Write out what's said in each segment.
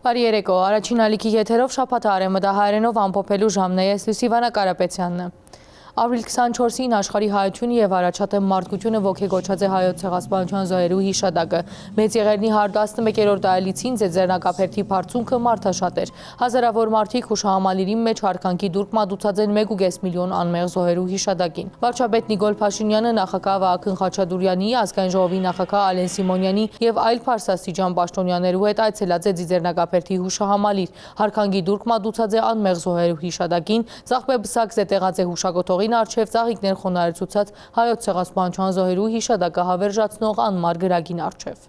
Բարի երեկո, առաջին ալիքի եթերով շաբաթ արեմը հայերենով ամփոփելու ժամն է, ես Լուսիվանա Կարապետյանն է։ Ապրիլ 24-ին աշխարհի հայությունը եւ առաջադեմ մարդկությունը ոգեգոչած է հայոց ցեղասպանության զոհերու հիշատակը։ Մեծ Եղեռնի 111-րդ դահլիցին ձեռնարկաբերդի բարձունքը մարդաշատ էր։ Հազարավոր մարդիկ հուշահամալիրի մեջ հարկանքի դուրք մատուցած են 1.5 միլիոն անմեղ զոհերու հիշատակին։ Վարչապետ Նիկոլ Փաշինյանը, նախագահ Վահագն Խաչատուրյանի, ազգային ժողովի նախագահ Ալեն Սիմոնյանի եւ այլ բարձրաստիճան պաշտոնյաներու հետ այցելած է ձեռնարկաբերդի հուշահամալիր։ Հարկանքի դուրք մատուցած է անմեղ զոհերու հիշատակին, Ծաղկեբսակ զետեղած է հուշագոթողին արչև ծաղիկներ խոնարհեցուցած հայոց ցեղասպանության զոհերու հիշատակը հավերժացնող անմար գրագին արչև։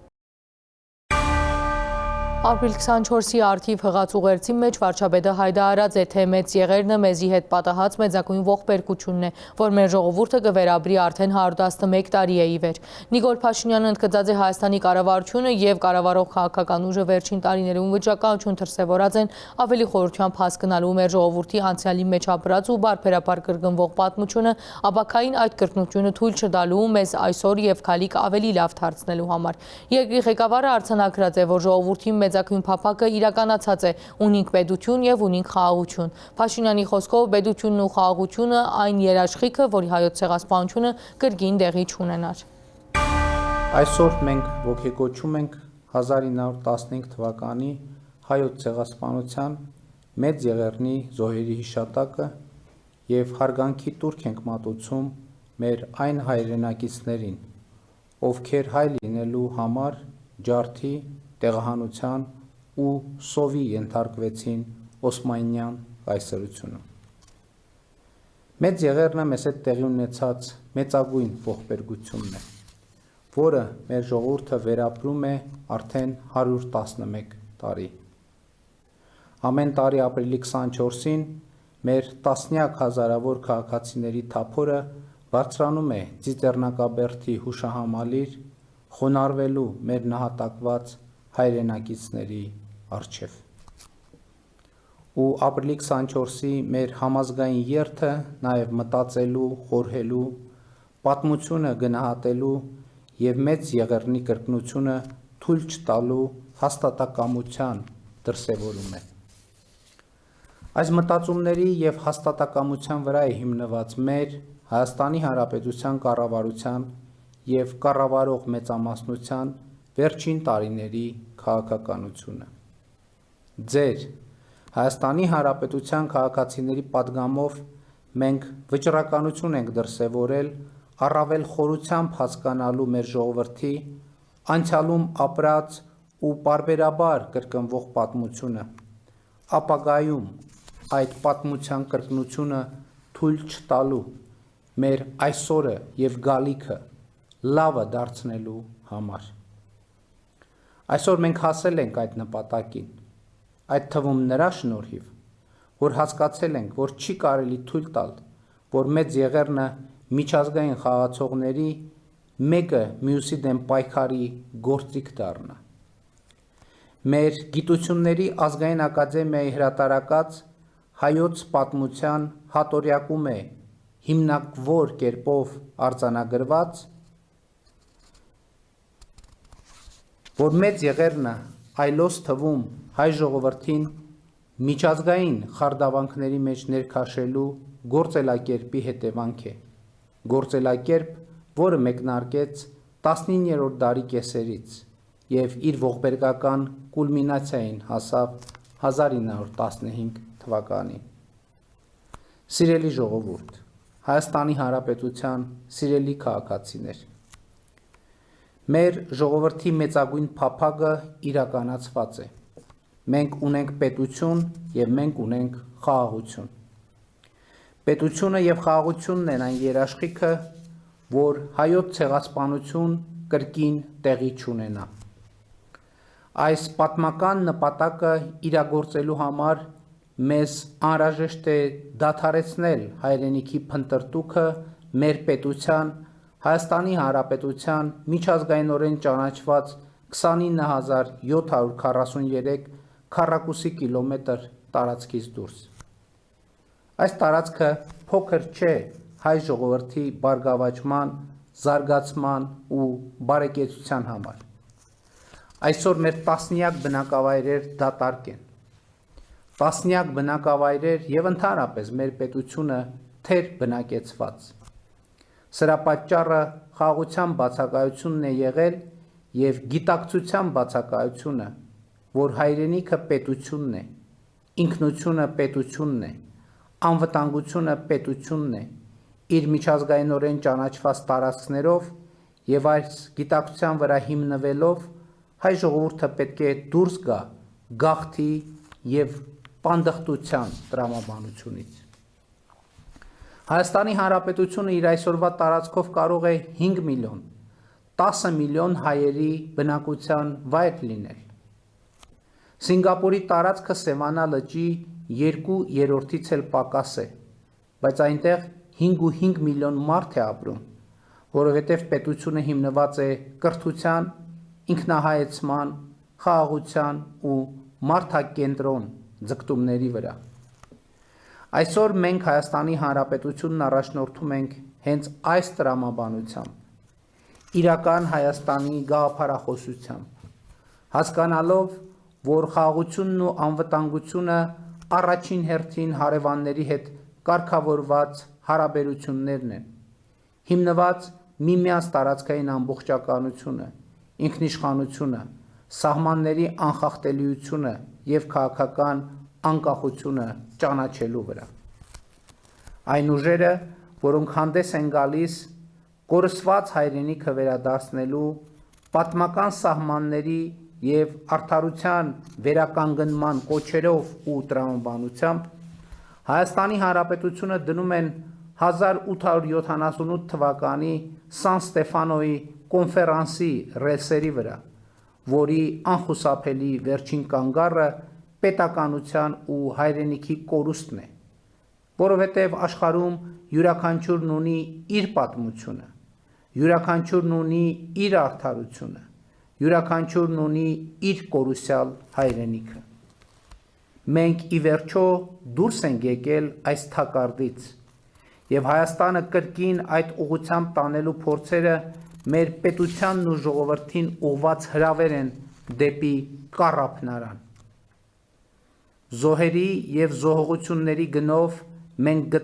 Ապրիլ 24-ի արդիվ հղած ուղերձի մեջ վարչապետը հայտարարած է, թե Մեծ Եղեռնը մեզի հետ պատահած մեծագույն ողբերգությունն է, որ մեր ժողովուրդը կվերաբրի արդեն 111 տարի է ի վեր։ Նիկոլ Փաշինյանը ընդգծած է Հայաստանի կառավարությունը եւ կառավարող քաղաքական ուժը վերջին տարիներում վճռականություն դրսեւորած են ավելի խորությամբ հասկանալու մեր ժողովրդի անցյալի մեջ ապրած ու բարբերաբար կրկնվող պատմությունը, ապակային այդ կրկնությունը թույլ չտալու մեզ այսօր եւ քալիք ավելի լավ դարձնելու համար։ Երկրի ղեկավարը արձանագրած է, որ ժողովրդի մեծագույն փափակը իրականացած է, ունինք պետություն եւ ունինք խաղաղություն։ Փաշինյանի խոսքով պետությունն ու խաղաղությունը այն երաշխիքը, որի հայոց ցեղասպանությունը կրկին տեղի չունենար։ Այսօր մենք ողջագոչում ենք 1915 թվականի հայոց ցեղասպանության Մեծ Եղեռնի զոհերի հիշատակը եւ հարգանքի տուրք ենք մատուցում մեր այն հայրենակիցներին, ովքեր հայ լինելու համար ջարդի, տեղահանության ու սովի ենթարկվեցին Օսմանյան կայսրությունում։ Մեծ Եղեռնը մեզ հետ տեղի ունեցած մեծագույն ողբերգությունն է, որը մեր ժողովուրդը վերապրում է արդեն 111 տարի։ Ամեն տարի ապրիլի 24-ին մեր տասնյակ հազարավոր քաղաքացիների թափորը բարձրանում է Ծիծեռնակաբերդի հուշահամալիր, խոնարհվելու մեր նահատակված հայրենակիցների առջև։ Ու ապրիլի 24-ի մեր համազգային երթը նաև մտածելու, խորհելու, պատմությունը գնահատելու եւ Մեծ Եղեռնի կրկնությունը թույլ չտալու հաստատակամության դրսևորում է։ Այս մտածումների եւ հաստատակամության վրա է հիմնված մեր Հայաստանի Հանրապետության կառավարության եւ կառավարող մեծամասնության վերջին տարիների քաղաքականությունը։ Ձեր Հայաստանի Հանրապետության քաղաքացիների պատգամով մենք վճռականություն ենք դրսևորել առավել խորությամբ հասկանալու մեր ժողովրդի անցյալում ապրած ու պարբերաբար կրկնվող պատմությունը, ապագայում այդ պատմության կրկնությունը թույլ չտալու մեր այսօրը եւ գալիքը լավը դարձնելու համար։ Այսօր մենք հասել ենք այդ նպատակին, այդ թվում նրա շնորհիվ, որ հասկացել ենք, որ չի կարելի թույլ տալ, որ Մեծ Եղեռնը միջազգային խաղացողների մեկը մյուսի դեմ պայքարի գործիք դառնա։ Մեր գիտությունների ազգային ակադեմիայի հրատարակած հայոց պատմության հատորյակում է հիմնավոր կերպով արձանագրված, որ Մեծ Եղեռնը այլոց թվում հայ ժողովրդին միջազգային խարդավանքների մեջ ներքաշելու գործելակերպի հետևանք է, գործելակերպ, որը մեկնարկեց 19-րդ դարի կեսերից եւ իր ողբերգական կուլմինացիային հասավ 1915 թվականին։ Սիրելի ժողովուրդ, Հայաստանի Հանրապետության սիրելի քաղաքացիներ, մեր ժողովրդի մեծագույն փափագը իրականացված է։ Մենք ունենք պետություն եւ մենք ունենք խաղաղություն։ Պետությունը եւ խաղաղությունն են այն երաշխիքը, որ հայոց ցեղասպանություն կրկին տեղի չունենա։ Այս պատմական նպատակը իրագործելու համար մեզ անհրաժեշտ է դադարեցնել հայրենիքի փնտրտուքը մեր պետության Հայաստանի Հանրապետության միջազգայինորեն ճանաչված 29743 քառակուսի կիլոմետր տարածքից դուրս։ Այս տարածքը փոքր չէ հայ ժողովրդի բարգավաճման, զարգացման ու բարեկեցության համար։ Այսօր մեր տասնյակ բնակավայրեր դատարկ են։ Տասնյակ բնակավայրեր եւ ընդհանրապես մեր պետությունը թեր բնակեցված։ Սրա պատճառը խաղաղության բացակայությունն է եղել եւ գիտակցության բացակայությունը, որ հայրենիքը պետությունն է, ինքնությունը պետությունն է, անվտանգությունը պետությունն է, իր միջազգայինորեն ճանաչված տարածքներով եւ այս գիտակցության վրա հիմնվելով հայ ժողովուրդը պետք է դուրս գա գաղթի եւ պանդխտության տրամաբանությունից։ Հայաստանի Հանրապետությունը իր այսօրվա տարածքով կարող է 5 միլիոն, 10 միլիոն հայերի բնակության վայր լինել։ Սինգապուրի տարածքը Սևանա լճի 2/3-ից էլ պակաս է, բայց այնտեղ 5.5 միլիոն մարդ է ապրում, որովհետև պետությունը հիմնված է կրթության, ինքնահայեցման, խաղաղության ու մարդակենտրոն ձգտումների վրա։ Այսօր մենք Հայաստանի Հանրապետությունն առաջնորդում ենք հենց այս տրամաբանությամբ, իրական Հայաստանի գաղափարախոսությամբ, հասկանալով, որ խաղաղությունն ու անվտանգությունը առաջին հերթին հարևանների հետ կարգավորված հարաբերություններն են, հիմնված միմյանց տարածքային ամբողջականությունը, ինքնիշխանությունը, սահմանների անխախտելիությունը եւ քաղաքական անկախությունը ճանաչելու վրա։ Այն ուժերը, որոնք հանդես են գալիս կորսված հայրենիքը վերադարձնելու, պատմական սահմանների եւ արդարության վերականգնման կոչերով ու տրամաբանությամբ, Հայաստանի Հանրապետությունը դնում են 1878 թվականի Սան Ստեֆանոյի կոնֆերանսի ռելսերի վրա, որի անխուսափելի վերջին կանգառը պետականության ու հայրենիքի կորուստն է, որովհետև աշխարհում յուրաքանչյուրն ունի իր պատմությունը, յուրաքանչյուրն ունի իր արդարությունը, յուրաքանչյուրն ունի իր կորուսյալ հայրենիքը։ Մենք ի վերջո դուրս ենք եկել այս թակարդից, եւ Հայաստանը կրկին այդ ուղղությամբ տանելու փորձերը մեր պետությանն ու ժողովրդին ուղղված հրավեր են դեպի կառափնարան։ Զոհերի եւ զոհողությունների գնով մենք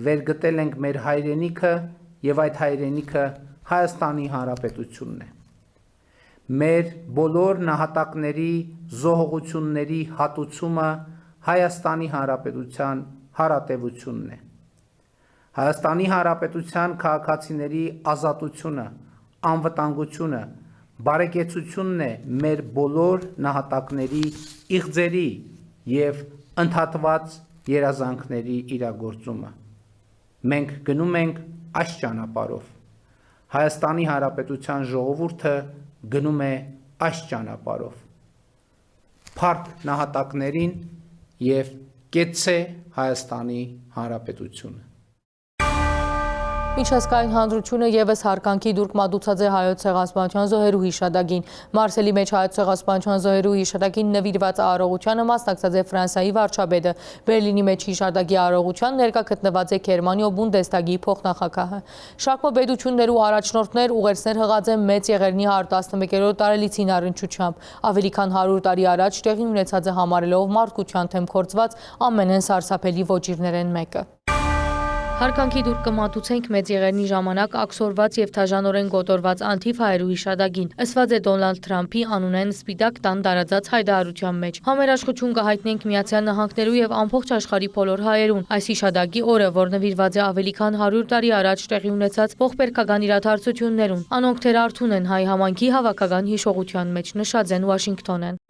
վերգտել ենք մեր հայրենիքը եւ այդ հայրենիքը Հայաստանի Հանրապետությունն է։ Մեր բոլոր նահատակների զոհողությունների հատուցումը Հայաստանի Հանրապետության հարատևությունն է։ Հայաստանի Հանրապետության քաղաքացիների ազատությունը, անվտանգությունը, բարեկեցությունն է մեր բոլոր նահատակների իղձերի եւ ընդհատված երազանքների իրագործումը։ Մենք գնում ենք այս ճանապարհով։ Հայաստանի Հանրապետության ժողովուրդը գնում է այս ճանապարհով։ Փառք նահատակներին եւ կեցցե Հայաստանի Հանրապետությունը։ Միջազգային հանրությունը եւս հարկանքի դուրք մատուցած է հայոց ցեղասպանության զոհերու հիշատակին։ Մարսելի մեջ հայոց ցեղասպանության զոհերու հիշատակին նվիրված արարողությանը մասնակցած է Ֆրանսիայի վարչապետը։ Բերլինի մեջ հիշատակի արարողության ներկա գտնված է Գերմանիա Բունդեսթագի փոխնախագահը։ Շարքո պետություններու առաջնորդներ ուղերձներ հղած են Մեծ Եղեռնի 111-րդ տարելիցին առնչությամբ։ Ավելի քան 100 տարի առաջ տեղի ունեցած է համարելով մարդկության թեմ կորցված ամենեն սարսափելի ոճիրներեն մեկը։ Հարկանքի դուրք կմատուցենք Մեծ Եղեռնի ժամանակ աքսորված եւ թաժանորեն գոտորված անթիվ հայերու հիշադակին։ Ըսված է Դոնալդ Թրամփի անունեն Սպիտակ տան տարածած հայտարարության մեջ։ Համերաշխություն կհայտնենք Միացյալ Նահանգներու եւ ամբողջ աշխարհի բոլոր հայերուն։ Այս հիշադակի օրը, որ նվիրված է ավելի քան 100 տարի առաջ տեղի ունեցած ողբերգական իրադարձություններուն, անոնք թերարթուն են հայ համայնքի հավաքական հիշողության մեջ, նշած են Վաշինգտոնեն։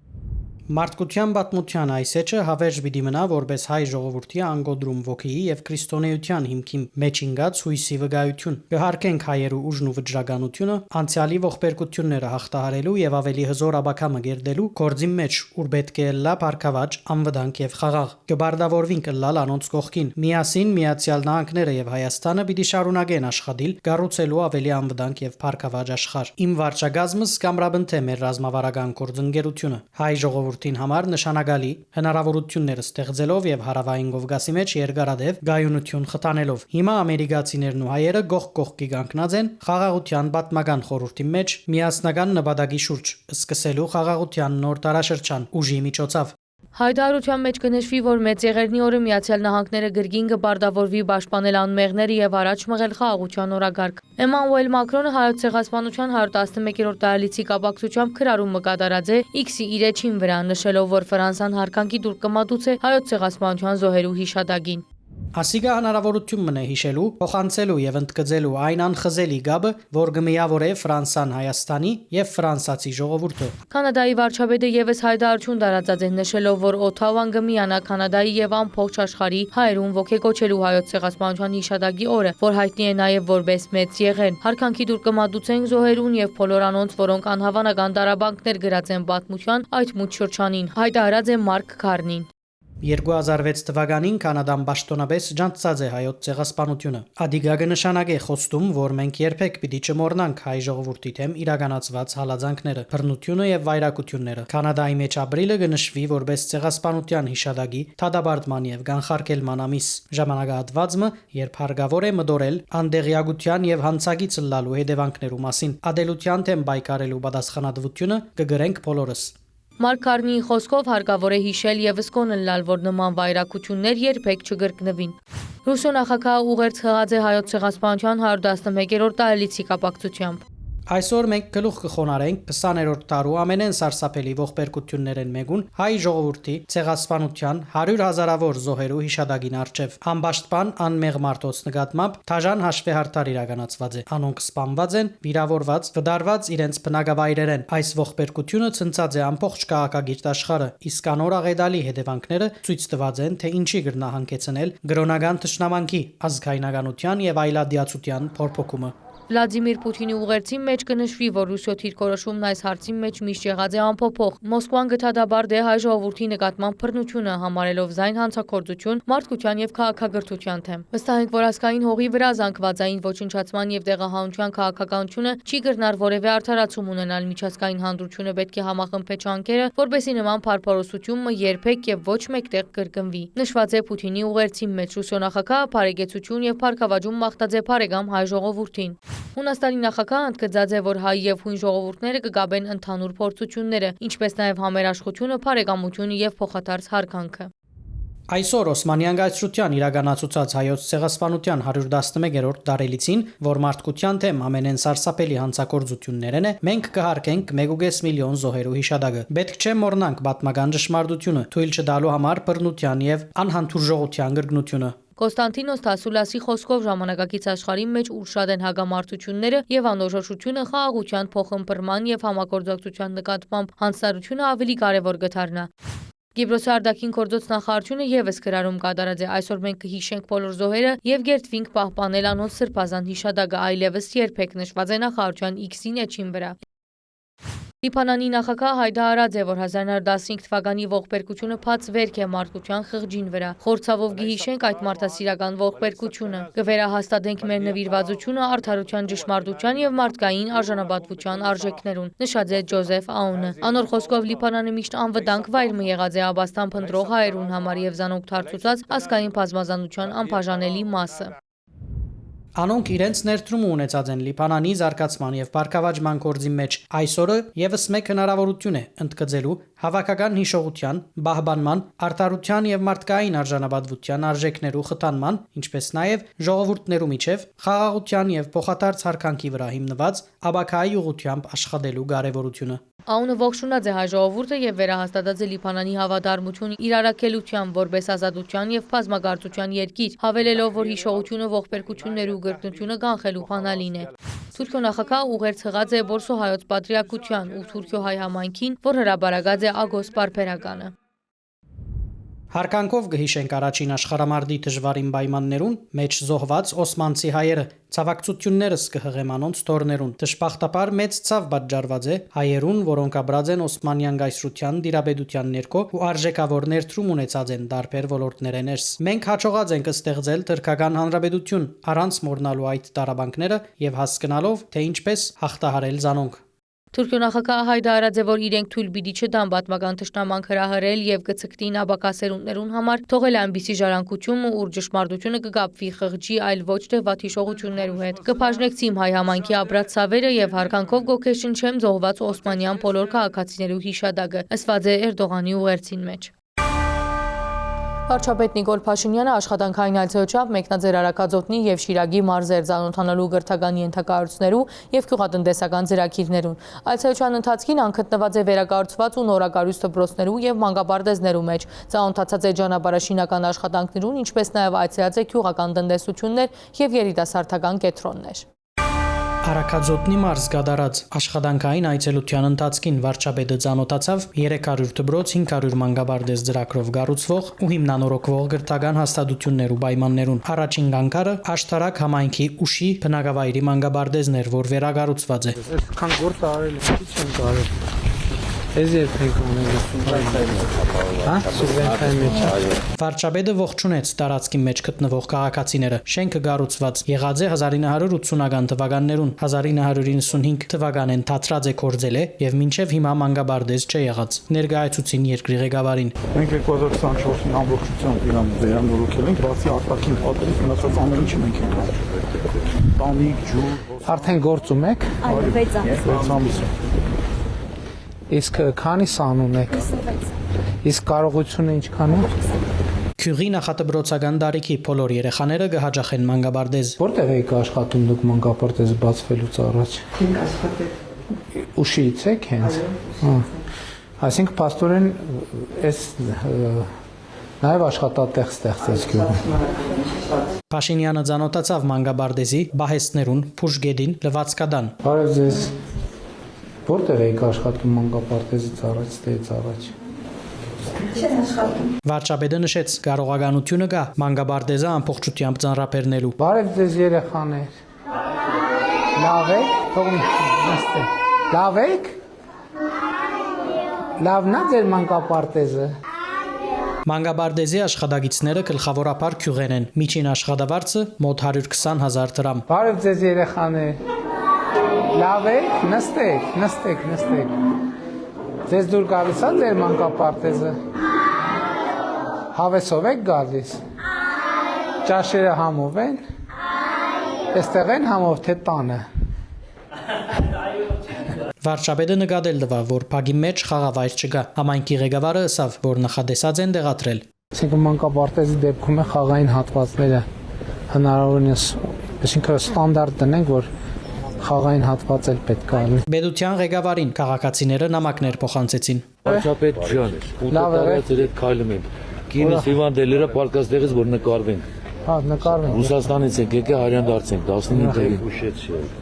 Մարդկության պատմության այս էջը հավերժ պիտի մնա որպես հայ ժողովրդի անգոդրում ոգիի եւ քրիստոնեության հիմքի մեջ ինգած հույսի վկայություն։ Կհարկենք հայերու ուժն ու վճռականությունը անցյալի ողբերգությունները հաղթահարելու եւ ավելի հզոր աբակամը գերդելու գործի մեջ, ուր պետք է լա բարգավաճ, անվտանգ եւ խաղաղ։ Կբարդավորվին կլալ անոնց կողքին։ Միասին Միացյալ Նահանգները եւ Հայաստանը պիտի շարունակեն աշխատել կառուցելու ավելի անվտանգ եւ բարգավաճ աշխարհ։ Իմ վարչագազմս կամրաբնթե մեր ռազմավարական գործընկերությունը հայ ժողովրդի ժողովրդին համար նշանակալի հնարավորություններ ստեղծելով եւ հարավային Կովկասի մեջ երկարադեպ գայունություն խթանելով։ Հիմա ամերիկացիներն ու հայերը գող կողքի կանգնած են խաղաղության պատմական խորհրդի մեջ միասնական նպատակի շուրջ, սկսելու խաղաղության նոր տարաշրջան ուժի միջոցով։ Հայտարարության մեջ կնշվի, որ Մեծ Եղեռնի օրը Միացյալ Նահանգները գրգին կպարտավորվի պաշտպանել անմեղները եւ առաջ մղել խաղաղության օրագարկ։ Էմանուել Մակրոնը Հայոց ցեղասպանության 111-րդ տարելիցի կապակցությամբ քրարումը կատարած է X-ի իր էջին վրա, նշելով, որ Ֆրանսան հարկանքի դուր կմատուցե Հայոց ցեղասպանության զոհերու հիշադակին։ Ասիգա հնարավորություն մնե հիշելու, փոխանցելու եւ ընդգծելու այն անխզելի գաբը, որ կմիավորե Ֆրանսան Հայաստանի եւ ֆրանսացի ժողովուրդը։ Կանադայի վարչապետը եւս հայտարարություն տարածած է, նշելով, որ Օթավան կմիանա Կանադայի եւ ամբողջ աշխարհի հայերուն ոգեկոչելու Հայոց ցեղասպանության հիշադակի օրը, որ հայտնի է նաեւ որպես Մեծ Եղեռն։ Հարկանքի դուր կմատուցենք զոհերուն եւ բոլոր անոնց, որոնք անհավանական տարաբանքներ գրած են պատմության այդ մութ շրջանին, հայտարարած է Մարկ Քարնին։ 2006 թվականին Կանադան պաշտոնապես ջանցած է հայոց ցեղասպանությունը։ Ադիգա կնշանակե խոստում, որ մենք երբեք պիտի չմոռնանք հայ ժողովրդի դեմ իրականացված հալածանքները, բռնությունը եւ վայրակությունները։ Կանադայի մեջ ապրիլը կնշվի որպես ցեղասպանության հիշադակի, թադաբարտման եւ կանխարգելման ամիս։ Ժամանակահատվածը, երբ հարգավոր է մտորել անդեղյակության եւ հանցագից լալու հետևանքներու մասին, ադելության դեմ պայքարելու պատասխանատվությունը կգրենք բոլորս։ Մարկ Քարնիի խոսքով հարկավոր է հիշել եւս կոննլալ, որ նման վայրակություններ երբեք չգրկնվին։ Ռուսո նախագահը ուղերձ հղած է Հայոց ցեղասպանության 111-րդ տարելիցի կապակցությամբ։ Այսօր մենք գլուխ կխոնարենք 20-րդ տարու ամենեն սարսափելի ողբերգություններն մեկուն հայ ժողովրդի ցեղասպանության 100,000-ավոր զոհերու հիշադակին արչև։ Անպաշտպան անմեղ մարդոց նկատմամբ թաժան հաշվեհարդար իրականացված է։ Անոնք սպանված են, վիրավորված, վդարված իրենց բնակավայրերեն։ Այս ողբերգությունը ցնցած է ամբողջ քաղաքագիրտ աշխարհը, իսկ անոր աղետալի հետևանքները ցույց տված են, թե ինչի կրնա հանգեցնել գրոնական թշնամանքի, ազգայնականության եւ այլադիացության փոփոխումը։ Վլադիմիր Պուտինի ուղերձի մեջ կնշվի, որ Ռուսիո թիրքորոշումն այս հարցի մեջ միշտ եղած է անփոփոխ։ Մոսկվան գթադաբարդ է հայ ժողովրդի նկատմամբ բռնությունը, համարելով զայն հանցագործություն, մարդկության եւ քաղաքագրթության թեմ։ Վստահ ենք, որ ազգային հողի վրա զանգվածային ոչնչացման եւ տեղահանության քաղաքականությունը չի կրնար որևէ արդարացում ունենալ միջազգային հանրությունը պետք է համախմբե ջանքերը, որպեսզի նման փառփորոսությունը երբեք եւ ոչ մեկտեղ կրկնվի։ Նշված է Պուտինի ուղերձի մեջ Ռուսիո նախագահը բարեկեցություն եւ փառքավաճում մաղթած է բարեկամ հայ ժողովրդին։ Հունաստանի նախագահը ընդգծած է, որ հայ եւ հույն ժողովուրդները կգաբեն ընդհանուր փորձությունները, ինչպես նաեւ համերաշխությունը, բարեկամությունը եւ փոխադարձ հարկանքը։ Այսօր Օսմանյան գայցրության իրականացուցած հայոց ցեղասպանության 111-րդ տարելիցին, որ մարդկության թեմ ամենեն սարսափելի հանցագործություններն է, մենք կհարկենք 1.5 միլիոն զոհերու հիշադակը։ Պետք չէ մոռնանք պատմական ճշմարտությունը, թույլ չտալու համար բռնության եւ անհանդուրժողության գրգնությունը։ Կոստանտինոս Թասուլասի խոսքով ժամանակակից աշխարհի մեջ ուր շատ են հագամարտությունները եւ անորոշությունը խաղաղության փոխըմբռնման եւ համագործակցության նկատմամբ հանձնարարությունը ավելի կարեւոր կդառնա։ Կիպրոսի արտաքին գործոց նախարարությունը եւս քրարում կատարած է։ Այսօր մենք կհիշենք բոլոր զոհերը եւ գերտվինք պահպանել անոնց սրբազան հիշադակը, այլևս երբեք նշված է նախարարության X-ին էջին վրա։ Լիբանանի նախագահը հայտարարած է, որ 1915 թվականի ողբերգությունը փած վերք է մարդկության խղճին վրա։ Խորցավով կհիշենք այդ մարդասիրական ողբերգությունը։ Կվերահաստատենք մեր նվիրվածությունը արդարության, ճշմարտության եւ մարդկային արժանապատվության արժեքներուն, նշած է Ջոզեֆ Աունը։ Անոր խոսքով Լիբանանը միշտ անվտանգ վայր եղած է Աբաստան փնտրող հայերուն համար եւ զանոք թարցուցած ազգային բազմազանության անբաժանելի մասը։ Անոնք իրենց ներդրումը ունեցած են Լիբանանի զարգացման եւ բարգավաճման գործի մեջ։ Այսօրը եւս մեկ հնարավորություն է ընդգծելու հավաքական հիշողության, պահպանման, արդարության եւ մարդկային արժանապատվության արժեքներու խթանման, ինչպես նաեւ ժողովուրդներու միջև խաղաղության եւ փոխադարձ հարկանքի վրա հիմնված աբակայի ուղղությամբ աշխատելու կարեւորությունը։ Աունը ողջունած է հայ ժողովուրդը եւ վերահաստատած է Լիբանանի հավատարմություն իր առաքելության որպես ազատության եւ բազմագործության երկիր, հավելելով, որ հիշողությունը, ողբերգություններու գրկնությունը կանխելու բանալին է։ Թուրքիո նախագահը ուղերձ հղած է Բորսո հայոց պատրիարքության ու Թուրքիո հայ համայնքին, որ հրաբարակած է Ագոս պարբերականը։ Հարկանքով կհիշենք առաջին աշխարհամարտի դժվարին պայմաններուն մեջ զոհված օսմանցի հայերը, ցավակցություններս կհղեմ անոնց թորներուն։ Դժբախտաբար մեծ ցավ պատճառված է հայերուն, որոնք ապրած են Օսմանյան գայսրության դիրապետության ներքո ու արժեքավոր ներդրում ունեցած են տարբեր ոլորտներեն ներս։ Մենք հաջողած ենք ստեղծել թրքական հանրապետություն առանց մոռնալու այդ տարաբանքները եւ հասկանալով, թե ինչպես հաղթահարել զանոնք։ Թուրքիո նախագահը հայտարարած է, որ իրենք թույլ պիտի չտան պատմական թշնամանք հրահրել եւ կցկտին աբակա սերունդներուն համար, թողել այնպիսի ժառանգություն, ուր ճշմարտությունը կգապվի խղճի, այլ ոչ թե վաթիշողություններու հետ։ Կբաժնեկցիմ հայ համայնքի ապրած ցավերը եւ հարկանքով գոքեշնչեմ զոհված օսմանյան բոլոր քաղաքացիներու հիշադակը, ըսված է Էրդողանի ուղերձին մեջ։ Վարչապետ Նիկոլ Փաշինյանը աշխատանքային այցելությամբ մեկնաձեր Արաքածոտնի եւ Շիրագի մարզեր ծանոթանալու գրթական ենթակառույցներու եւ գյուղատնտեսական ծրագիրներուն։ Այցելության ընթացքին անկտնված է վերակառուցված ու նորակառույց դպրոցներու եւ մանկապարտեզներու մեջ, ծանոթացած է ճանապարհաշինական աշխատանքներուն, ինչպես նաեւ այցելած է գյուղական տնտեսություններ եւ երիտասարդական կենտրոններ։ Արաքածոտնի մարզ գդարած աշխատանքային այցելության ընթացքին վարչապետը ծանոթացավ 300 դպրոց 500 մանկապարտեզ ծրագրով կառուցվող ու հիմնանորոգվող գրթական հաստատություններու պայմաններուն։ Առաջին գանքարը Աշտարակ համայնքի Ուշի բնակավայրի մանկապարտեզներ, որ վերակառուցված է։ Այսքան գործ արել չի չեն կարել։ Էս երբեք անել։ Հա, սուբվենցիայի մեջ։ Վարչապետը ողջունեց տարածքի մեջ գտնվող քաղաքացիները։ Շենքը կառուցված եղած է 1980-ական թվականներուն, 1995 թվականին թատրած է կորձել է եւ մինչեւ հիմա մանկապարտեզ չի եղած։ Ներկայացուցին երկրի ղեկավարին։ Մենք 2024-ին ամբողջությամբ իրան վերանորոգել ենք, բացի արտաքին պատերից մնացած ամեն ինչը մենք ենք արել։ Տանիք, ջուր, Արդեն գործում եք։ Այո, 6 ամիս։ 6 ամիս։ Իսկ քանի սան ունեք։ 26։ Իսկ կարողությունը ինչքան է։ Քյուղի նախադպրոցական տարիքի բոլոր երեխաները կհաջախեն մանկապարտեզ։ Որտեղ եք աշխատում դուք մանկապարտեզը բացվելուց առաջ։ Ենք աշխատել։ Ուշիից եք հենց։ Հա։ Այսինքն փաստորեն այս նաև աշխատատեղ ստեղծեց գյուղում։ Փաշինյանը ծանոթացավ մանկապարտեզի բահեստներուն, Փուշգեդին, Լվացկադան։ Բարև ձեզ։ Որտեղ եք աշխատում մանկապարտեզից առաջ, ստեից առաջ։ Չեն աշխատում։ Վարչապետը նշեց, կարողականությունը կա մանկապարտեզը ամբողջությամբ ծանրաբեռնելու։ Բարև ձեզ երեխաներ։ Լավ եք, թող նստեք։ Լավ եք։ Լավն է ձեր մանկապարտեզը։ Մանկապարտեզի աշխատագիցները գլխավորապես քյուղեն են։ Միջին աշխատավարձը մոտ 120,000 դրամ։ Բարև ձեզ երեխաներ։ Լավ եք, նստեք։ Ձեզ դուր գալիս է ձեր մանկապարտեզը։ Հավեսով եք գալիս։ Ճաշերը համով են։ Այստեղ են համով թե տանը։ Վարչապետը նկատել տվավ, որ փագի մեջ խաղավայր չկա։ Համայնքի ղեկավարը ըսավ, որ նախադեսած են դեղատրել։ Այսինքն մանկապարտեզի դեպքում է խաղային հատվածները հնարավորինս, այսինքն ստանդարտ տնենք, որ խաղային հատված էլ պետք է լինի։ Պետության ղեկավարին քաղաքացիները նամակներ փոխանցեցին։ Վարչապետ ջան, Լավ է, ուտարած երեք քայլում ենք։ Կինս հիվանդելերը պարկաստեղից որ նկարվենք։ Հա, նկարվենք։ Ռուսաստանից ենք եկե հարյան դարձենք 15-ին։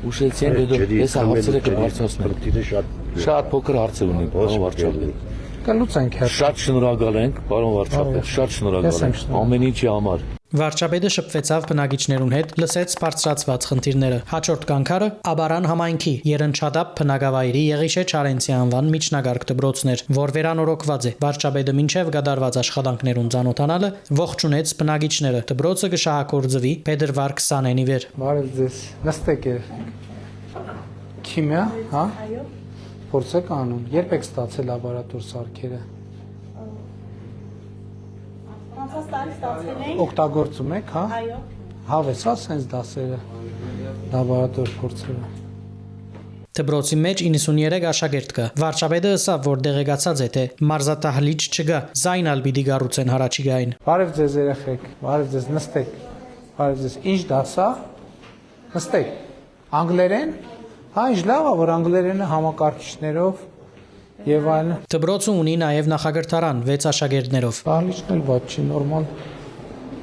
Ուշեցի ենք, հետո ես հարցերը կբարձրացնեմ։ Շատ փոքր հարց ունենք, պարոն վարչապետ։ Կլուծենք հետ։ Շատ շնորհակալ ենք, պարոն վարչապետ, շատ շնորհակալ ենք ամեն ինչի համար։ Վարչապետը շփվեցավ բնակիչներուն հետ, լսեց բարձրացված խնդիրները։ Հաջորդ կանգարը Աբարան համայնքի Երնչադապ բնակավայրի Եղիշե Չարենցի անվան միջնակարգ դպրոցներ, որ վերանորոգված է։ Վարչապետը մինչև գդարված աշխատանքներուն ծանոթանալը ողջունեց բնակիչները։ Դպրոցը կշահագործվի փետրվար 20-ի վեր։ Բարև ձեզ։ Նստեք երեխեք։ Քիմիա, հա։ Այո։ Փորձեք անում։ Երբ եք ստացել լաբորատոր սարքերը։ Անցած տարի ստացել ենք։ Օգտագործում եք, հա։ Այո։ Հավես է սենց դասերը լաբորատոր փորձերը։ Դպրոցի մեջ 93 աշակերտ կա։ Վարչապետը ըսավ, որ դեղեկացած է, թե մարզատահլիճ չկա, զայնալ պիտի կառուցեն հարաճիգային։ Բարև ձեզ երեխեք, բարև ձեզ, նստեք։ Բարև ձեզ, ինչ դաս է։ Նստեք։ Անգլերեն։ Հա, ինչ լավ է, որ անգլերենը համակարգիչներով եւ այլն։ Դպրոցը ունի նաև նախագահարան 6 աշակերտներով։ Դահլիճն էլ ված չի, նորմալ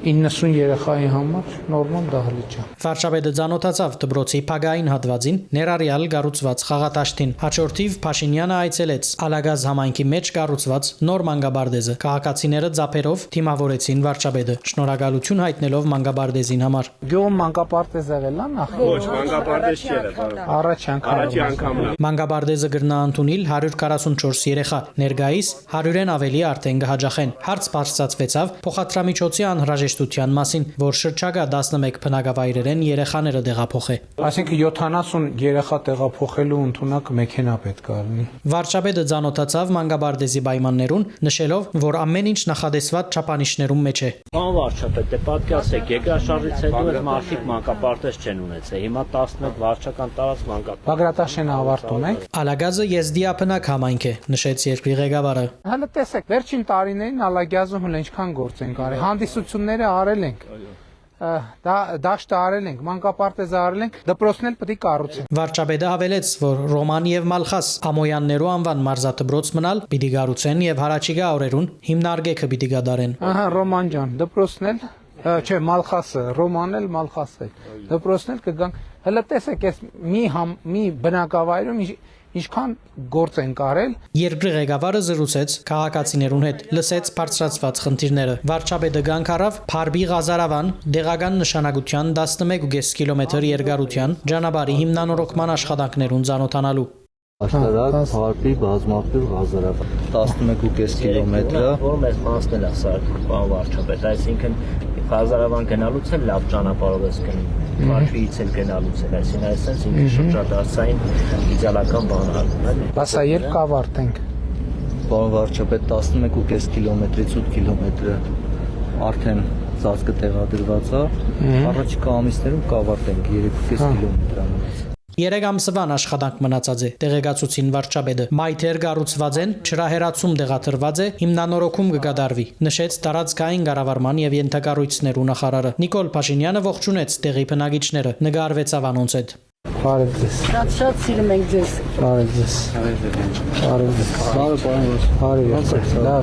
90 երեխայի համար նորմալ դահլիճ է։ Վարչապետը ծանոթացավ դպրոցի փագային հատվածին ներառյալ կառուցված խաղատաշտին։ Հաջորդիվ Փաշինյանը այցելեց Ալագազ համայնքի մեջ կառուցված նոր մանկապարտեզը։ Քաղաքացիները ձապերով թիմավորեցին վարչապետը, շնորհակալություն հայտնելով մանկապարտեզին համար։ Գյուղում մանկապարտեզ եղել է նախ։ Ոչ, մանկապարտեզ չի եղել։ Առաջ անգամն է։ Մանկապարտեզը գրնա ընդունել 144 երեխա, ներկայիս 100-ն ավելի արդեն կհաջախեն։ Հարց բարձրացվեցավ փոխադրամիջոցի անհրաժեշտ հրաժեշտության մասին, որ շրջագա 11 բնակավայրերեն երեխաները դեղափոխե։ Այսինքն 70 երեխա տեղափոխելու ընդունակ մեքենա պետք է լինի։ Վարչապետը ցանոթացավ Մանգաբարդեզի պայմաններուն, նշելով, որ ամեն ինչ նախադեсված չափանիշներում մեջ է։ Պարոն վարչապետ, պատկասեք, երկրաշարժից հետո այդ մարդիկ մանկապարտեզ չեն ունեցել։ Հիմա 11 վարչական տարածք մանկապարտեզ։ Բագրատաշենը ավարտում ենք։ Ալագազը եզդիապնակ համայնք է, նշեց երկրի ղեկավարը։ Հələ տեսեք, վերջին տարիներին Ալագյազում հələ ինչքան գործ ենք արել։ Հանդիսությունները արել ենք։ Դաշտը արել ենք, մանկապարտեզը արել ենք, դպրոցն էլ պետք է կառուցենք։ Վարչապետը հավելեց, որ Ռոման եւ Մալխաս ամոյաններու անվան մարզադպրոց մնալ պիտի գառուցեն եւ հարաճիգա օրերուն հիմնարկեքը պիտի գդարեն։ Ահա Ռոման ջան, դպրոցն էլ, չէ, Մալխասը, Ռոմանն էլ, Մալխասը։ Դպրոցն էլ կգանք։ Հələ տեսեք, այս մի բնակավայրում ինչքան գործ են կարել։ Երկրի ղեկավարը զրուցեց քաղաքացիներուն հետ, լսեց բարձրացված խնդիրները։ Վարչապետը գանքարավ Փարբի Ղազարավան դեղական նշանակության 11.5 կիլոմետր երկարության ճանապարհի հիմնանորոգման աշխատանքներուն ցանոթանալու։ Աշտարակ, Փարբի, բազմապյուր, Ղազարավան 11.5 կիլոմետրը, որ մեզ մասնել է սա, պարոն վարչապետ, այսինքն Ղազարավան գնալուց էլ լավ ճանապարհով ես գնում։ Փարբիից էլ գնալուց էլ, այսինքն այսպես ինքը շրջադարձային իդեալական բան է։ Բաս երբ կավարտենք։ պարոն վարչապետ 11.5 կիլոմետրից 8 կիլոմետրը արդեն ծածկը տեղադրված է, առաջիկա ամիսներում կավարտենք 3.5 կիլոմետրը։ 3 ամսվան աշխատանք մնացած է, տեղեկացուցին վարչապետը։ Մայթեր կառուցված են, չրահերացում դեղաթրված է, հիմնանորոգում կգադարվի, նշեց տարածքային կառավարման եւ ենթակառույցներու նախարարը։ Նիկոլ Փաշինյանը ողջունեց տեղի բնակիչները, նկարվեցավ անոնց հետ։ Բարև ձեզ։ Շատ սիրում ենք ձեզ։ Բարև ձեզ։ Բարև ձեզ։ Բարև ձեզ։ Լավ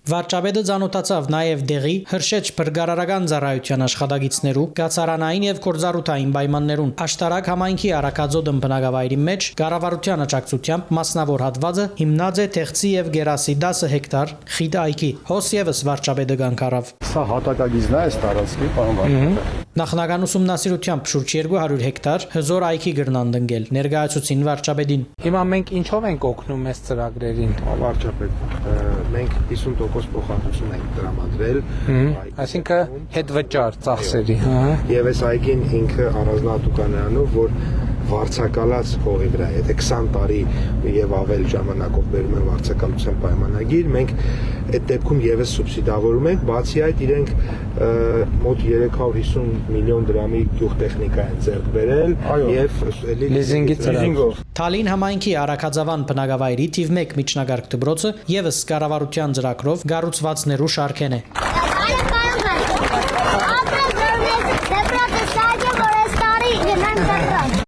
Վարչապետը ցանոթացավ նաև դեղի հրշեջ բրգարարական ծառայության աշխատագիցներու գացարանային եւ կորզարութային պայմաններուն աշտարակ համայնքի Արաքաձոդն բնակավայրի մեջ կառավարության աջակցությամբ մասնավոր հատվածը հիմնած է Թեղծի եւ Գերասի 10 հեկտար խիտ այգի հոս եւս վարչապետը կանգարավ Սա հատակագիծն է այս տարածքի, պարոն վարչապետ։ Նախնական ուսումնասիրությամբ շուրջ 200 հեկտար հզոր այգի գրնան դնգել ներկայացուցին վարչապետին Հիմա մենք ինչով ենք օգնում այս ծրագրերին Վարչապետ, մենք 50% փոխհատուցում ենք տրամադրել, այսինքն հետվճար ծախսերի, եւ այս այգին ինքը առանձնահատուկ է նրանով, որ վարձակալած հողի վրա, եթե 20 տարի եւ ավել ժամանակով բերում են վարձակալության պայմանագիր, մենք այդ դեպքում եւս սուբսիդավորում ենք, բացի այդ իրենք մոտ 350 միլիոն դրամի գյուղտեխնիկա են ձեռք բերել եւ լիզինգի ծրագրով Թալին համայնքի Արաքաձավան բնակավայրի թիվ 1 միջնակարգ դպրոցը եւս կառավարության ծրագրով գառուցվածներու շարքեն է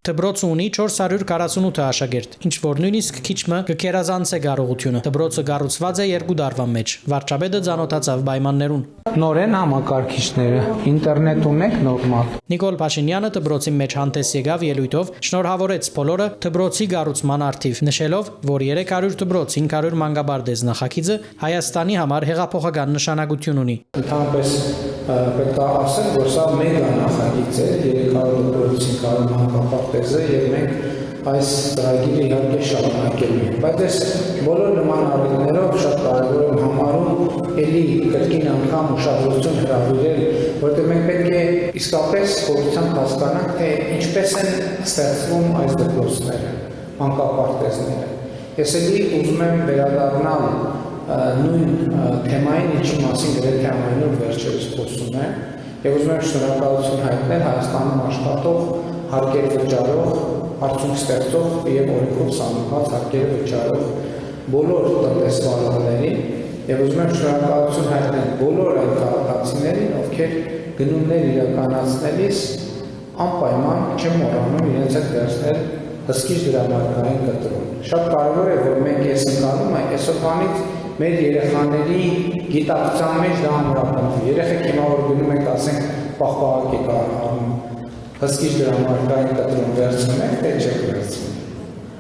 Դպրոցը ունի 448 աշակերտ, ինչ որ նույնիսկ քիչ մը կկերազանցե կարողությունը։ Դպրոցը կառուցված է 2 տարվա մեջ։ Վարչապետը ցանոթացավ պայմաններուն։ Նորեն համակարգիչները, ինտերնետ ունեք նորմալ։ Նիկոլ Փաշինյանը դպրոցի մեջ հանդես եկավ ելույթով, շնորհավորեց բոլորը դպրոցի կառուցման արդիվ, նշելով, որ 300 դպրոց 500 մանկաբարձ նախագիծը Հայաստանի համար հեղափոխական նշանակություն ունի։ Ընդհանրապես պետք է ասել, որ սա մեգա նախագիծ է 300 դպրոց 500 մանկաբարձը եւ մենք այս ծրագիրը իհարկե շարունակելու ենք, բայց այս բոլոր նման առիթներով շատ կարևոր եմ համարում ելի կրկին անգամ ուշադրություն հրավիրել, որտեղ մենք պետք է իսկապես խորությամբ հասկանանք, թե ինչպես են ստեղծվում այս դպրոցները, մանկապարտեզները։ Ես ելի ուզում եմ վերադառնալ նույն թեմային, ինչի մասին գրեթե ամեն օր վերջերս խոսում եմ, եւ ուզում եմ շնորհակալություն հայտնել Հայաստանում աշխատող հարկեր վճարող, արդյունք ստեղծող եւ օրենքով սահմանված հարկեր վճարող բոլոր տնտեսվարողներին եւ ուզում եմ շնորհակալություն հայտնել բոլոր այն քաղաքացիներին, ովքեր գնումներ իրականացնելիս անպայման չեն մոռանում իրենց հետ վերցնել հսկիչ դրամարկային կտրոն։ Շատ կարևոր է, որ մենք ես ընկալում ենք այսօրվանից մեր երեխաների գիտակցության մեջ դա ամրապնդվի։ Երեխեք հիմա որ գնում եք, ասենք, պաղպաղակի կառնում հսկիչ դրամարկային կտրոն վերցնում եք, թե չեք վերցնում։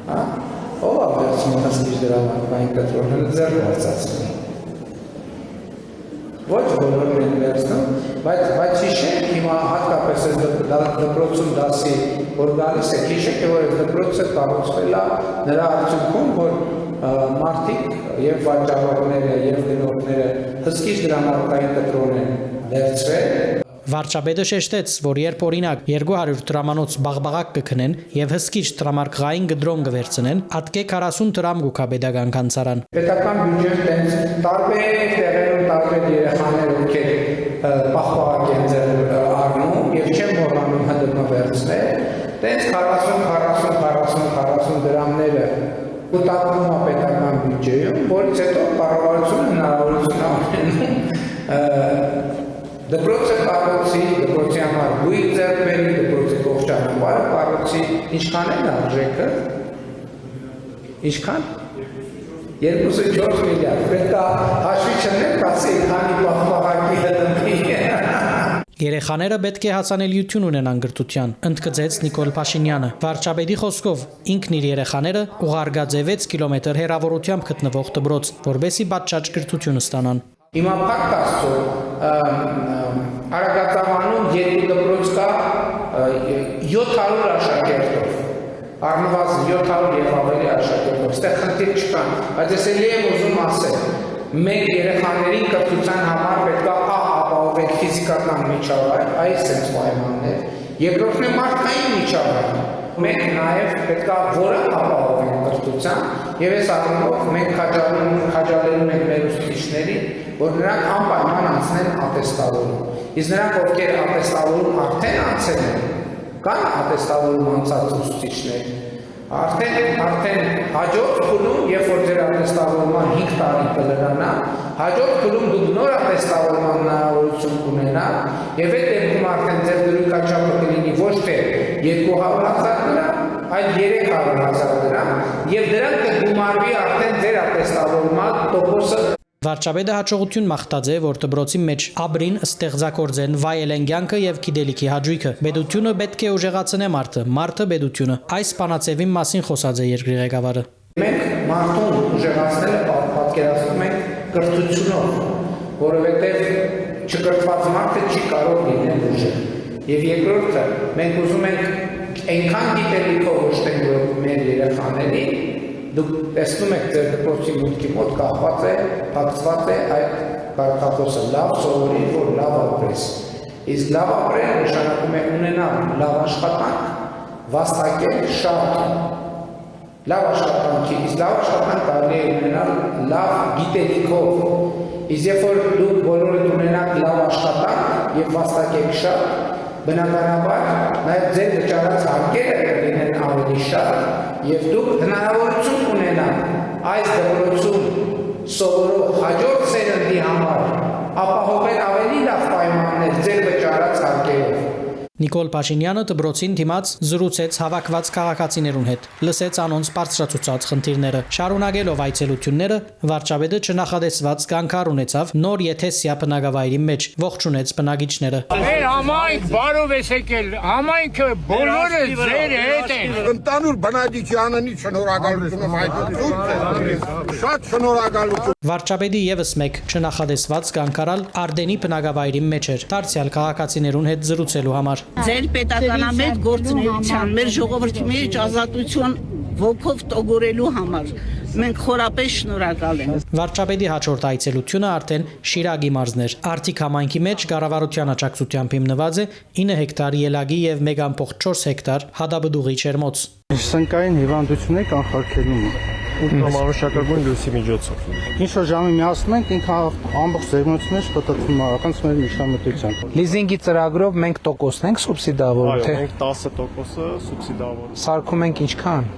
Հա? Ո՞վ է վերցնում հսկիչ դրամարկային կտրոն, հենց ձեռք բարձրացնում։ Ոչ բոլորն են վերցնում, բայց հիշեք հիմա հատկապես այս դպրոցում դասի որ գալիս եք, հիշեք, որ այս դպրոցը կառուցվել է նրա արդյունքում, որ մարդիկ եւ վաճառողները եւ գնորդները հսկիչ դրամարկային կտրոն են վերցրել։ Վարչապետը շեշտեց, որ երբ օրինակ 200 տրամանոց բաղբաղակ կքնեն եւ հսկիչ տրամարկղային գդրոն կվերցնեն, ատկե 40 տրամ գուքա pedagogan կանցարան։ Պետական բյուջեն տենց տարբեր տեղերում տարբեր երեխաներ ովքեր բաղբաղակ են ձեռք առնում եւ չեն որանում հդմը վերցնել, տենց 40 դրամները կուտակվում է պետական բյուջեում, որից հետո կառավարությունը հնարավորություն ունի դպրոցը կառուցի, դպրոցի համար գույք ձեռք բերի, դպրոցի կողջանաբար կառուցի, ինչքան է արժեքը, ինչքան 2.4 միլիարդ, պետք է հաշվի չնենք, ասի քանի բաղբաղակի հդմի։ Երեխաները պետք է հասանելիություն ունենան գրթության, ընդգծեց Նիկոլ Փաշինյանը։ Վարչապետի խոսքով ինքն իր երեխաները ուղարկած է 6 կիլոմետր հեռավորությամբ գտնվող դպրոց, որբեսի պատշաճ գրթություն ստանան։ Հիմա փակ աստծո Արագածամանում երկու դպրոց կա 700 աշակերտով, առնվազն 700 եւ ավելի աշակերտով, ստեղ խնդիր չկան, բայց ես էլի եմ ուզում ասել, մենք երեխաներին կրթության համար պետք է ապահովենք ֆիզիկական միջավայր, այս sense պայմաններ, երկրորդն է մարդկային միջավայր, մենք նաեւ պետք է որը ապահովենք կրթության, եւ այս առումով մենք քաջալերում ենք մեր ուսուցիչներին, որ նրանք անպայման անցնեն ատեստավորում։ Իսկ նրանք, ովքեր ատեստավորում արդեն անցել են, կան ատեստավորում անցած ուսուցիչներ, արդեն հաջորդ փուլում, երբ որ ձեր ատեստավորման 5 տարի կլրանա, հաջորդ փուլում դուք նոր ատեստավորման հնարավորություն կունենաք, եւ այդ դեպքում արդեն ձեր դրույքաչափը կլինի ոչ թե 200,000 դրամ, այլ 300,000 դրամ, եւ դրանք կգումարվի արդեն ձեր ատեստավորման տոկոսը։ Վարչապետը հաջողություն մաղթած է, որ դպրոցի մեջ աբրին ստեղծագործեն վայելեն կյանքը եւ գիտելիքի հաջույքը։ Պետությունը պետք է ուժեղացնե մարդը պետությունը։ Այս բանացեվին մասին խոսած է երկրի ղեկավարը։ Մենք մարդուն ուժեղացնելը պատկերացնում ենք կրթությունով, որովհետեւ չկրթված մարդը չի կարող լինել ուժեղ։ Եւ երկրորդը, մենք ուզում ենք այնքան գիտելիքով ուշտենք մեր երեխաներին, դուք տեսնում եք ձեր դպրոցի մուտքի մոտ կախված է, փակցված է այդ կարգախոսը լավ սովորի, որ լավ ապրես։ Իսկ լավ ապրել նշանակում է ունենալ լավ աշխատանք, վաստակել շատ լավ աշխատանքի, իսկ լավ աշխատանք կարելի է ունենալ լավ գիտելիքով։ Իսկ երբ որ դուք բոլորդ ունենաք լավ աշխատանք եւ վաստակեք շատ, բնականաբար նաեւ ձեր վճարած հարկերը կլինեն ավելի շատ եւ դուք հնարավորություն ունենաք այս դպրոցում սովորող հաջորդ սերնդի համար ապահովել ավելի լավ պայմաններ ձեր վճարած հարկերով։ Նիկոլ Փաշինյանը դպրոցին դիմաց զրուցեց հավաքված քաղաքացիներուն հետ, լսեց անոնց բարձրացուցած խնդիրները։ Շարունակելով այցելությունները, վարչապետը չնախադեсված կանքար ունեցավ նոր եթեսիա բնակավայրի մեջ, ողջունեց բնակիչները։ Մեր համայնք բարով է եկել, համայնքը բոլորը ձեր հետ են։ Ընդանուր բնակչությանն շնորհակալություն հայտնություն, շատ շնորհակալություն։ Վարչապետի եւս մեկ չնախադեсված կանքարալ Արդենի բնակավայրի մեջ էր, դարձյալ քաղաքացիներուն հետ զրուցելու համար։ Ձեր պետականամետ գործունեության, մեր ժողովրդի մեջ ազատություն ոգով տոգորելու համար մենք խորապես շնորհակալ ենք։ Վարչապետի հաջորդ այցելությունը արդեն Շիրագի մարզներ։ Արդիկ համայնքի մեջ կառավարության աջակցությամբ հիմնված է 9 հեկտար ելագի եւ 1.4 հեկտար հադաբդուղի ջերմոց։ Սնկային հիվանդություններ կանխարգելումը Մանուշակագույն լույսի միջոցով։ Ինչ որ ժամի միացնում ենք, ինքը ամբողջ ձեռնոցներ պատտվում է առանց մեր միջամտության։ Լիզինգի ծրագրով մենք տոկոսն ենք սուբսիդավորում, թե մենք 10%-ը սուբսիդավորում։ Սարքում ենք ինչքան։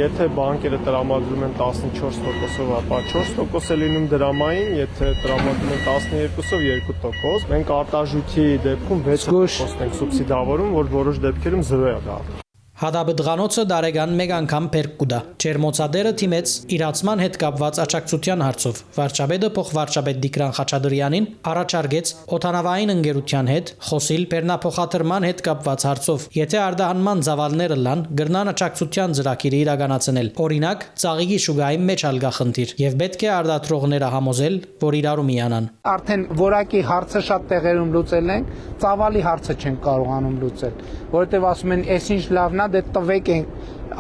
Եթե բանկերը տրամադրում են 14%-ով, ապա 4% է լինում դրամային, եթե տրամադրում են 12%-ով 2%, մենք արտարժույթի դեպքում 6% ենք սուբսիդավորում, որ որոշ դեպքերում 0 է դառնում։ Հադաբդղանոցը դարեգան մեկ անգամ փերկ կուտա։ Ջերմոցադերը թիմեց իրացման հետ կապված աջակցության հարցով։ Վարչապետը փոխվարչապետ Դիկրան Խաչատրյանին առաջարկեց օթանավային ընկերության հետ խոսիլ բեռնափոխադրման հետ կապված հարցով։ Եթե արտահանման ծավալները լան, գրնան աջակցության ծրագիրը իրականացնել։ Օրինակ, ծաղիկի շուգայի մեջ ալգա խնդիր, եւ պետք է արտադրողները համոզել, որ իրարու միանան։ Արդեն որակի հարցը շատ տեղերում լուծել ենք, ծավալի հարցը չեն կարողանում լուծել, որովհետեւ ասում են, «Էս ինչ լավն է, դե տվեք են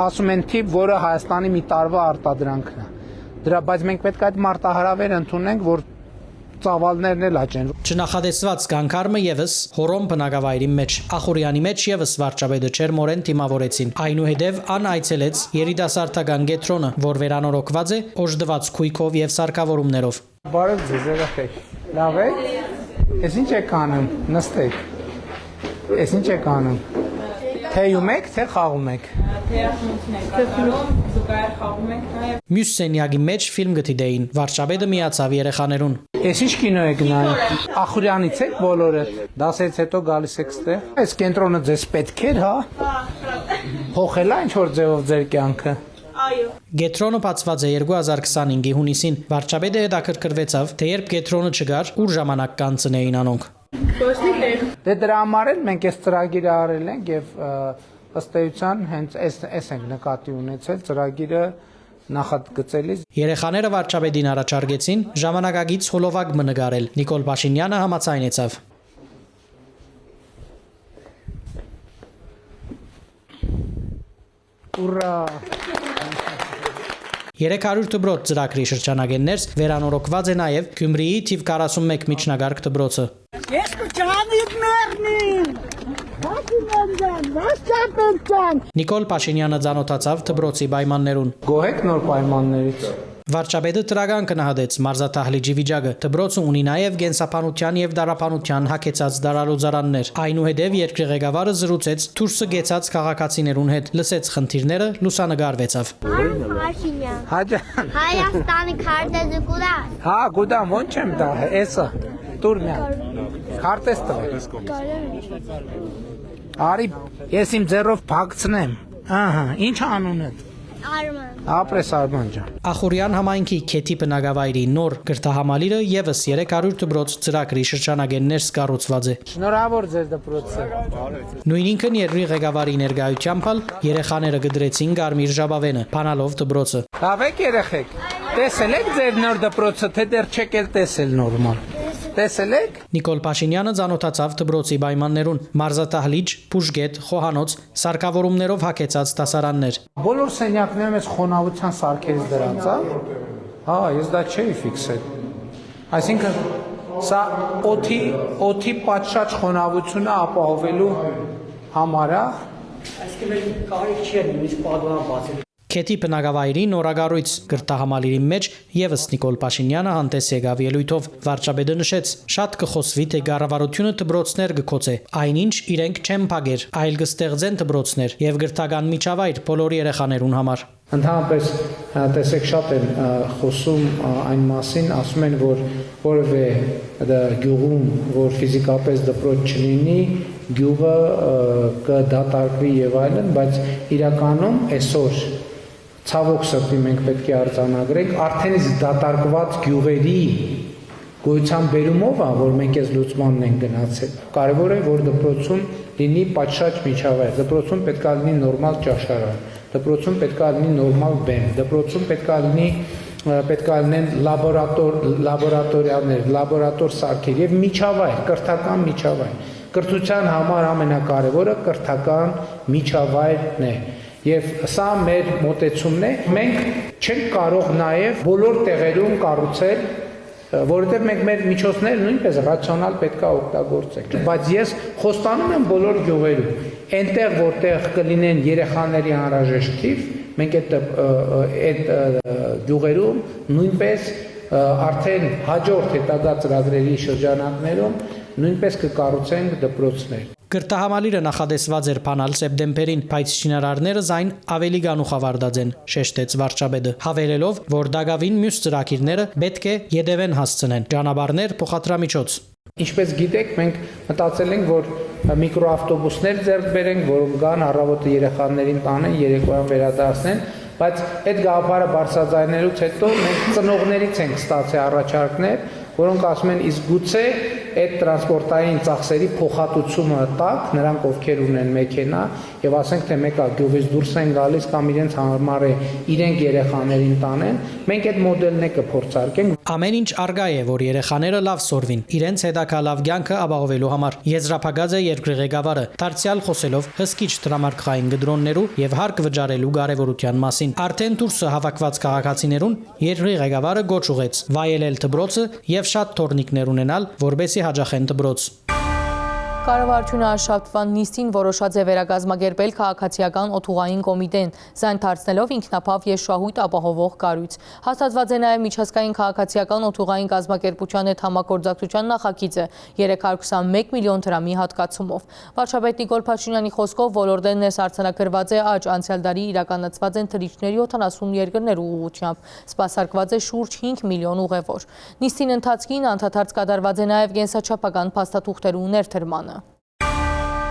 ասում են տիպ, որը Հայաստանի մի տարվա արտադրանքն է։ Դրա բայց մենք պետք է այդ մարտահրավերը ընդունենք, որ ծավալներն էլ աճեն։ Չնախադեсված կանգարմը եւս հորոմ բնակավայրի մեջ Ախուրյանի մեջ եւս վարչապետը Չերմորեն դիմավորեցին։ Այնուհետև ան այցելեց երիտասարդական կենտրոնը, որ վերանորոգված է օժդված քույքով եւ սարքավորումներով։ Բարև ձեզ երեխեք։ Լավ եք։ Էս ինչ եք անում։ Նստեք։ Էս ինչ եք անում։ Թեյում եք, թե խաղում եք։ Զուգահեռ խաղում ենք նաև։ Մյուս սենյակի մեջ ֆիլմ գտիդեին վարչապետը միացավ երեխաներուն։ Էս ինչ կինո եք նայում։ Ախուրյանից եք բոլորը։ Դասից հետո գալիս եք ստեղ։ Այս կենտրոնը ձեզ պետք էր, հա։ Փոխել է ինչ որ ձևով ձեր կյանքը։ Այո։ Գետրոնը բացված է 2025-ի հունիսին։ Վարչապետը հետաքրքրվեցավ, թե երբ Գետրոնը չգար, ուր ժամանակ կանցնեին անոնք։ Դե դրա համար էլ մենք այս ծրագիրը արել ենք եւ ըստ էության հենց այս ենք նկատի ունեցել ծրագիրը նախագծելիս։ Երեխաները վարչապետին առաջարկեցին ժամանակակից հոլովակ մնգարել։ Նիկոլ Փաշինյանը համաձայնեցավ։ Ուրա 300 դպրոց ծրագրի շրջանագեններ վերանորոգված է նաև Գյումրիի թիվ 41 միջնագարկ դպրոցը։ Ես կճանիկ մեռնին։ Նիկոլ Փաշինյանը ցանոթացավ դպրոցի պայմաններուն։ Գոհեք նոր պայմաններից։ Վարչապետը տրագան կնահատեց մարզաթահլիճի վիճակը։ Դպրոցը ունի նաև գենսապանության եւ դարապանության հագեցած դարալուծարաններ։ Այնուհետև երկրի ղեկավարը զրուցեց դուրսը գեցած քաղաքացիներուն հետ, լսեց խնդիրները, լուսանգարվեցավ։ Հաջան։ Հայաստանի քարտեզը կուրա։ Հա, գուդամ, ոնց եմ դա, էսա։ Տուրմյան։ Քարտեզ տվեք։ Արի, ես իմ ձեռով փակցնեմ։ Ահա, ինչ անունդ։ Արման։ Ապրես Արման ջան։ Ախուրյան համայնքի քեթի բնակավայրի նոր գրթահամալիրը եւս 300 դպրոց ծրագրի շրջանագեններ կառուցված է։ Շնորհավոր ձեր դպրոցը։ Նույն ինքն երկրի ղեկավարի ներկայությամբ երեխաները գդրեցին Գարմիր Ժաբավենը, փանալով դպրոցը։ Լավ եք երեխեք։ Տեսել եք ձեր նոր դպրոցը, թե դեռ չեք էլ տեսել նորմալ։ Տեսել եք։ Նիկոլ Փաշինյանը ցանոթացավ դպրոցի պայմաններուն, մարզաթահլիճ, բուժգետ, խոհանոց, սարքավորումներով հագեցած դասարաններ։ Բոլոր սենյակներում ես խոնավության սարքերից դրանց, հա, ես դա չէի ֆիքսել։ Այսինքն սա օդի պատշաճ խոնավությունը ապահովելու համար է։ Այսինքն կարիք չի նույնիսկ պատվան բացել։ Քեթի բնակավայրի նորագառույց գրտահամալիրի մեջ եւս Նիկոլ Փաշինյանը հանդես եկավ ելույթով։ Վարչապետը նշեց, շատ կխոսվի թե կառավարությունը դպրոցներ կգործե, այնինչ իրենք չեն փակեր, այլ կստեղծեն դպրոցներ եւ գրթական միջավայր բոլոր երեխաներուն համար։ Ընդհանրապես տեսեք շատ են խոսում այն մասին, ասում են, որ որևէ գյուղում, որ ֆիզիկապես դպրոց չլինի, գյուղը կդատարկվի եւ այլն, բայց իրականում այսօր ցավոք սրտի մենք պետք է արձանագրենք արդեն իսկ դատարկված գյուղերի գոյության բերումով, որ մենք այս լուծմանն ենք գնացել։ Կարևոր է, որ դպրոցում լինի պատշաճ միջավայր, դպրոցում պետք է լինի նորմալ ճաշարան, դպրոցում պետք է լինի նորմալ բեմ, դպրոցում պետք է լինեն լաբորատորիաներ, լաբորատոր սարքեր եւ միջավայր, կրթական միջավայր։ Կրթության համար ամենակարևորը կրթական միջավայրն է։ Եվ սա մեր մոտեցումն է, մենք չենք կարող նաև բոլոր տեղերում կառուցել, որովհետև մենք մեր միջոցները նույնպես ռացիոնալ պետք է օգտագործենք, բայց ես խոստանում եմ բոլոր գյուղերում, այնտեղ որտեղ կլինեն երեխաների անհրաժեշտ թիվ, մենք այդ գյուղերում նույնպես արդեն հաջորդ հետագա ծրագրերի շրջանակներում նույնպես կկառուցենք դպրոցներ։ Գրտահամալիրը նախադեсված էր փանալ սեպտեմբերին, բայց շինարարները զայն ավելի գանուխավարդած են, շեշտեց վարչապետը, հավելելով, որ դագավին մյուս ծրագիրները պետք է յետևեն հասցնեն, ճանապարհներ, փոխադրամիջոց։ Ինչպես գիտեք, մենք մտածել ենք, որ միկրոավտոբուսներ ձեռք բերենք, որոնք գան առավոտը երեխաներին տանեն, երեկոյան վերադարձնեն, բայց այդ գաղափարը բարձրաձայնելուց հետո մենք ծնողներից ենք ստացել առաջարկներ, որոնք ասում են, իսկ գուցե այդ տրանսպորտային ծախսերի փոխհատուցումը տակ, նրանք ովքեր ունեն մեքենա, եւ ասենք թե մեկը գյուղից դուրս են գալիս կամ իրենց համար է իրենք երեխաներին տանեն, մենք այդ մոդելն է կփորձարկենք։ Ամեն ինչ արգա է, որ երեխաները լավ սորվին, իրենց հետագա լավ կյանքը ապահովելու համար։ Եզրափակած է երկրի ղեկավարը, դարձյալ խոսելով հսկիչ տրամարկղային գդրոններու եւ հարկ վճարելու կարեւորության մասին։ Արդեն դուրսը հավաքված քաղաքացիներուն երկրի ղեկավարը գոչ ուղեց վայելել դբրոցը եւ շատ թորնիկներ ունենալ, որբեսի հաջախեն դբրոց։ Կառավարությունը արշավտվան նիստին որոշած է վերակազմակերպել քաղաքացիական օթուղային կոմիտեն, զայն դարձնելով ինքնափավ եւ շահույթ ապահովող կառույց։ Հաստատված է նաեւ միջազգային քաղաքացիական օթուղային կազմակերպության հետ համագործակցության նախագիծը 321 միլիոն դրամի հատկացումով։ Վարչապետ Նիկոլ Փաշինյանի խոսքով ոլորտեն ներս արձանագրված է աճ, անցյալ տարի իրականացված են թռիչքների 70 երկրներ ուղղությամբ, սպասարկված է շուրջ 5 միլիոն ուղևոր։ Նիստին ընթացքին անդադարձ կատարված է նաեւ կենսաչափական փաստաթուղթերու ներդրմանը։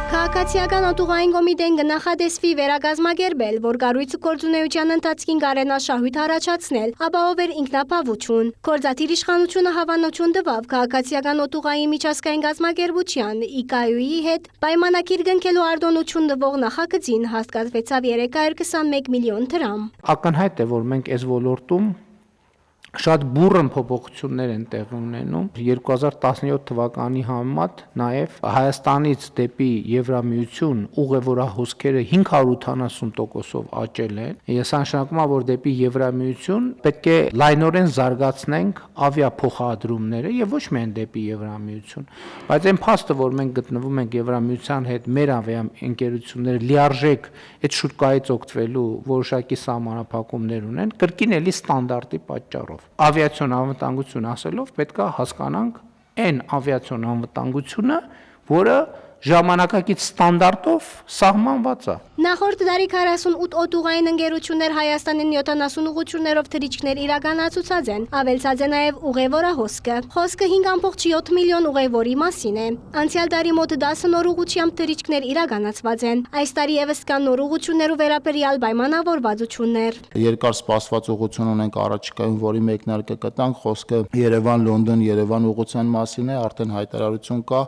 Քաղաքացիական օթուղային կոմիտեն կնախադեсվի վերակազմակերպել, որ կառույցը գործունեության ընթացքին կարենաշահույթ առաջացնել, ապահովել ինքնապահություն։ Գործադիր իշխանությունը հավանություն տվավ քաղաքացիական օթուղայի միջազգային կազմակերպության ICAO-ի հետ պայմանագիր կնքելու արտոնություն տվող նախագծին հաստատվեցավ 321 միլիոն դրամ։ Ակնհայտ է, որ մենք այս ոլորտում շատ բուռն փոփոխություններ են տեղի ունենում 2017 թվականի համեմատ նաև Հայաստանից դեպի Եվրամիություն ուղևորահոսքերը 580%-ով աճել են։ Ես նշանակում եմ, որ դեպի Եվրամիություն պետք է լայնորեն զարգացնենք ավիափոխադրումները եւ ոչ միայն դեպի Եվրամիություն, բայց այն փաստը, որ մենք գտնվում ենք Եվրամիության հետ մեր ավիաընկերությունները լիարժեք այդ շուկայից օգտվելու որոշակի սահմանափակումներ ունեն, կրկին էլի ստանդարտի պատճառով։ Ավիացիոն անվտանգություն ասելով պետք է հասկանանք այն ավիացիոն անվտանգությունը, որը ժամանակակից ստանդարտով սահմանված է։ Նախորդ դարի 48 օթուղային ընկերություններ Հայաստանին 70 ուղղություններով թռիչքներ իրականացուցած են, ավելցած է նաև ուղևորահոսքը։ Խոսքը 5.7 միլիոն ուղևորի մասին է։ Անցյալ տարի մոտ 10 նոր ուղղությամբ թռիչքներ իրականացված են։ Այս տարի եւս կան նոր ուղղություններով վերաբերյալ պայմանավորվածություններ։ Երկար սպասված ուղղություն ունենք առաջիկայում, որի մեկնարկը կտանք, խոսքը Երևան-Լոնդոն, Երևան ուղղության մասին է, արդեն հայտարարություն կա։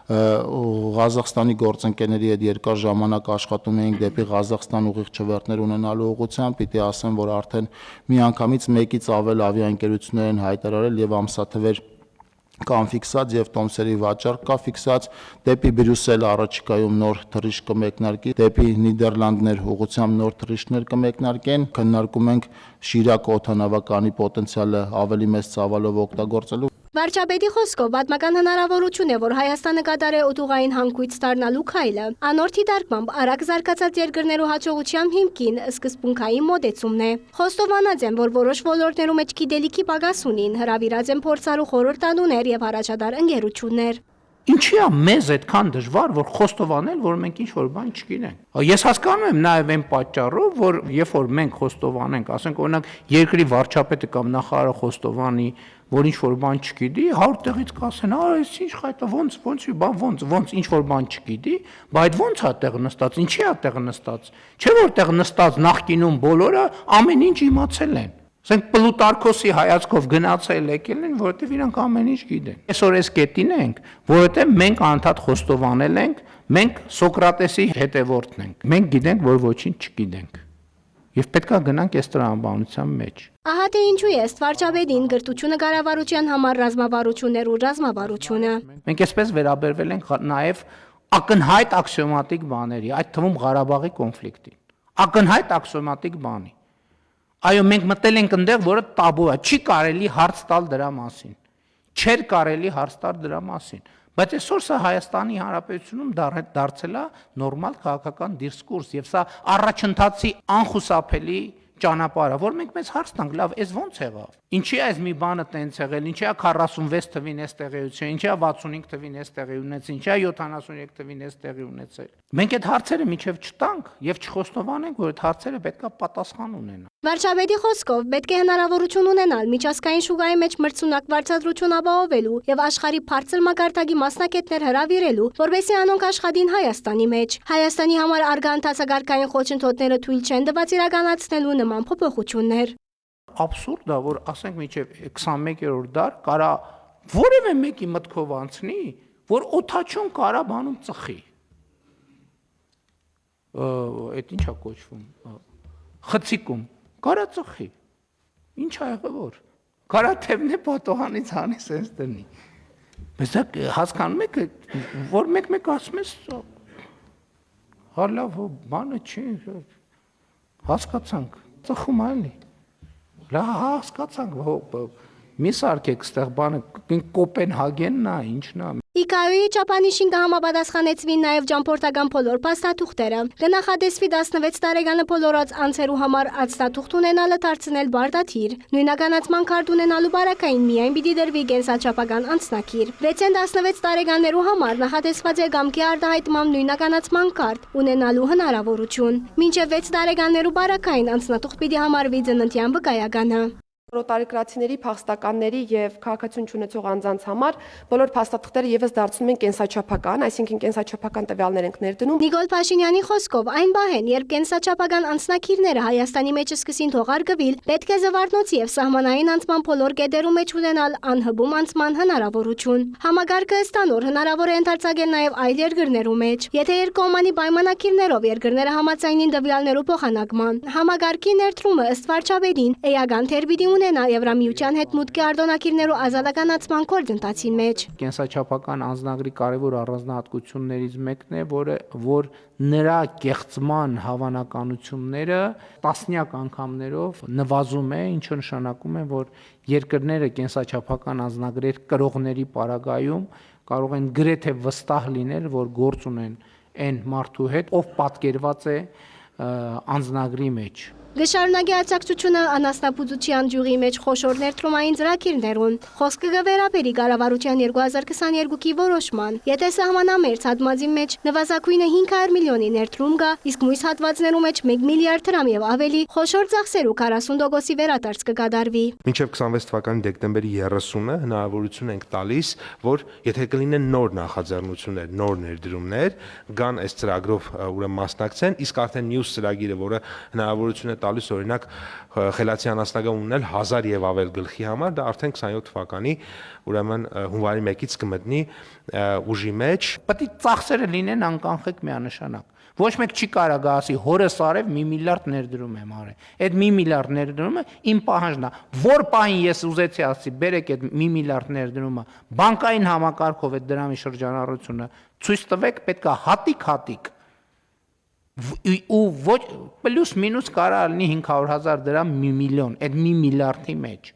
Ղազախստանի գործընկերների հետ երկար ժամանակ աշխատում էինք դեպի Ղազախստան ուղիղ չվերթներ ունենալու ուղղությամբ, պիտի ասեմ, որ արդեն միանգամից մեկից ավել ավիաընկերություններ են հայտարարել եւ ամսաթվեր կան ֆիքսած եւ տոմսերի վաճառք կա ֆիքսած, դեպի Բրյուսել առաջիկայում նոր թռիչք կմեկնարկի, դեպի Նիդերլանդներ ուղղությամբ նոր թռիչքներ կմեկնարկեն, քննարկում ենք Շիրակ օդանավականի պոտենցիալը ավելի մեծ ծավալով օգտագործելու։ Վարչապետի խոսքով պատմական հնարավորություն է, որ Հայաստանը կատարե օթուղային հանգույց ստանալու քայլը։ Անորդի դարկմամբ արագ զարգացած երկրներու հաջողության հիմքին սկզբունքային մոտեցումն է։ Խոստովանած են, որ որոշ ոլորտներում մեջ գիտելիքի պակաս ունին, հրավիրած են փորձառու խորհրդանուներ եւ առաջադար ընկերություններ։ Ինչի՞ է մեզ այդքան դժվար, որ խոստովանել, որ մենք ինչ-որ բան չգիտենք։ Ես հասկանում եմ նաև այն պատճառով, որ երբ որ մենք խոստովանենք, ասենք օրինակ երկրի վարչապետը կամ նախարարը խոստովանի, որ ինչ-որ բան չգիտի, 100 տեղից կասեն, այս ինչ խայտա, ոնց ինչ-որ բան չգիտի, բայց ոնց է տեղ նստած, ինչի է տեղ նստած։ Չէ՞ որ տեղ նստած նախկինում բոլորը ամեն ինչ իմացել են։ Ասենք Պլուտարքոսի հայացքով գնացել եկել են, որովհետև իրանք ամեն ինչ գիտեն։ Այսօր այս կետին ենք, որովհետև մենք անդադ խոստովանել ենք, մենք Սոկրատեսի հետևորդն ենք։ Մենք գիտենք, որ ոչինչ չգիտենք։ Եվ պետքա գնանք այս տրամաբանության մեջ։ Ահա թե ինչու է ըստ վարչապետին գրթությունը կառավարության համար ռազմավարություններ ու ռազմավարությունը։ Մենք այսպես վերաբերվել ենք նաև ակնհայտ աքսիոմատիկ բաների, այդ թվում Ղարաբաղի կոնֆլիկտին։ Ակնհայտ աքսիոմատիկ բանի։ Այո, մենք մտել ենք այնտեղ, որը տաբու է, չի կարելի հարց տալ դրա մասին։ Չէր կարելի հարց տալ դրա մասին։ Բայց այսօր սա Հայաստանի Հանրապետությունում դարձել է նորմալ քաղաքական դիսկուրս եւ սա առաջընթացի անխուսափելի ճանապարհը, որ մենք մեզ հարց տանք, լավ, այս ոնց եղավ։ Ինչի է այս մի բանը տենց եղել, ինչի է 46 թվին այս տեղեություն, ինչի է 65 թվին այս տեղի ունեցել, ինչի է 73 թվին այս տեղի ունեցել։ Մենք այդ հարցերը միջև չտանք եւ չխոստովանենք, որ այդ հարցերը պետքա պատասխան ունենան։ Վարչապետի խոսքով պետք է հնարավորություն ունենալ միջազգային շուկայի մեջ մրցունակ վարձատրություն ապահովելու եւ աշխարհի բարձր մակարդակի մասնակիցներ հրավիրելու, որովհետեւ անոնք աշխատին Հայաստանի մեջ։ Հայաստանի համար արգա ընթացակարգային խոչընդոտները թույլ չեն տված իրականացնելու նման փոփոխություններ։ Աբսուրդ է, որ ասենք միջև 21-րդ դար կարա որևէ մեկի մտքով անցնի, որ օթաչուն կարա բանում ծխի։ Այդ ինչա կոչվում։ Խցիկում կարա ծխի։ Ինչ ա եղել որ։ Կարաթևն է պատոհանից հանի sense դնի։ Բայց դա հասկանում եք, որ մեկ ասում ես, հա լավ, բանը չի, հասկացանք, ծխում այլի։ Լավ, հասկացանք, մի սարքեք ստեղ բանը, Կոպենհագենն է, ինչն է։ ICAO-ի չափանիշին կհամապատասխանեցվին նաև ճամփորդական բոլոր փաստաթուղթերը։ Կնախադեсվի 16 տարեկանը բոլորած անձերու համար ածտաթուղթ ունենալը դարձնել բարդաթիր։ Նույնականացման քարտ ունենալու բարակային միայն պիտի դրվի կենսաչափական անձնակիր։ 6-ին 16 տարեկաներու համար նախադեсված է գամքի արտահայտման նույնականացման քարտ ունենալու հնարավորություն։ Մինչև 6 տարեկաներու բարակային անձնաթուղթ պիտի համարվի ծննդյան վկայականը։ Օտարերկրացիների, փախստականների եւ քաղաքացիություն ունեցող անձանց համար բոլոր փաստաթղթերը եւս դարձնում են կենսաչափական, այսինքն կենսաչափական տվյալներ ենք ներդնում։ Նիկոլ Փաշինյանի խոսքով այն բահեն, երբ կենսաչափական անձնագիրները Հայաստանի մեջ սկսին թողարկվել, պետք է զվարթնոցի եւ սահմանային անցման բոլոր կետերում մեջ ունենալ անհբում անցման հնարավորություն։ Համագարկը ստանոր հնարավոր է ընդարձակել նաեւ այլ երկրներու մեջ, եթե երկկողմանի պայմանագիրներով երկրները համաձայնին տվյալներու փոխանակման։ Համագարկի ներդրումը ըստ վարչապետին էական թերբիդի ունենա Եվրամիության հետ մուտքի արտոնակիրներու ազատականացման գործընթացի մեջ։ Կենսաչափական անձնագրի կարևոր առանձնահատկություններից մեկն է, որ նրա կեղծման հավանականությունները տասնյակ անգամներով նվազում է, ինչը նշանակում է, որ երկրները կենսաչափական անձնագրեր կրողների պարագայում կարող են գրեթե վստահ լինել, որ գործ ունեն այն մարդու հետ, ով պատկերված է անձնագրի մեջ։ Գշարունակի արձակցությունը անասնապուծության ջուղի մեջ խոշոր ներդրումային ծրագիրներուն։ Խոսքը կվերաբերի կառավարության 2022-ի որոշման։ Եթե սահմանամերձ հատվածի մեջ նվազագույնը 500 միլիոնի ներդրում կա, իսկ մյուս հատվածներու մեջ 1 միլիարդ դրամ եւ ավելի, խոշոր ծախսերու 40% վերադարձ կկատարվի։ Մինչև 26 թվականի դեկտեմբերի 30-ը հնարավորություն ենք տալիս, որ եթե կլինեն նոր նախաձեռնություններ, նոր ներդրումներ, կան այս ծրագրով ուրեմն մասնակցեն, իսկ արդեն մյուս ծրագիրը, որը հնարավորություն է տալիս օրինակ խելացի անասնական ունել 1000 եւ ավել գլխի համար, դա արդեն 27 թվականի ուրեմն հունվարի 1-ից կմտնի ուժի մեջ։ Պետք է ծախսերը լինեն անկանխիկ միանշանակ։ Ոչ մեկ չի կարող ասի հորս արև 1 միլիարդ ներդրում եմ արել։ Այդ 1 միլիարդ ներդրումը իմ պահանջն է։ Որ պահին ես ուզեցի ասի, բերեք այդ 1 միլիարդ ներդրումը, բանկային համակարգով այդ դրամի շրջանառությունը ցույց տվեք, պետք է հատիկ ու ոչ պլյուս մինուս կարող լինի 500,000 դրամ 1 միլիոն, այդ 1 միլիարդի մեջ։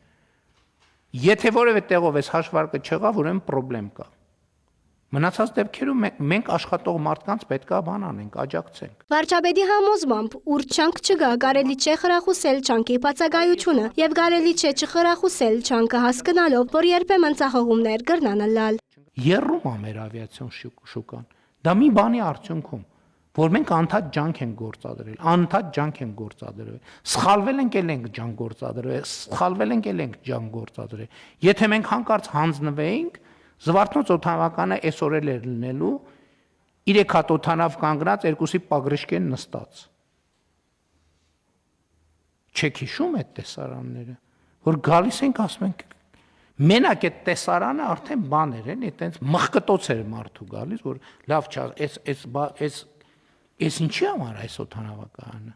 Եթե որևէ տեղով էս հաշվարկը չեղավ, ուրեմն խնդրեմ կա։ Մնացած դեպքերում մենք աշխատող մարդկանց պետք է բան անենք, աջակցենք։ Վարչապետի համոզմամբ ուր չանք չգա, կարելի չէ խրախուսել չանկի բացակայությունը եւ կարելի չէ չխրախուսել չանկը հասկանալով, որ երբեմն ծախողումներ կրնան լալ։ Երրում է մեր ավիացիոն շուկան։ Դա մի բանի արդյունքում որ մենք անդադ ջանք ենք գործադրել, սխալվել ենք ել ենք ջանք գործադրել, սխալվել ենք ել ենք ջանք գործադրել։ Եթե մենք հանկարծ հանձնվեինք, Զվարթնոց օդանավականը այսօր էլ էր լինելու 3 հատ օդանավ կանգնած, երկուսի պագրիշկեն նստած։ Չեք հիշում այդ տեսարանները, որ գալիս ենք ասում ենք մենակ այդ տեսարանը արդեն բան էր, այտենց մխկտոց էր մարդու գալիս, որ լավ չէ, Ես ինչի համար այս օդանավակայանը։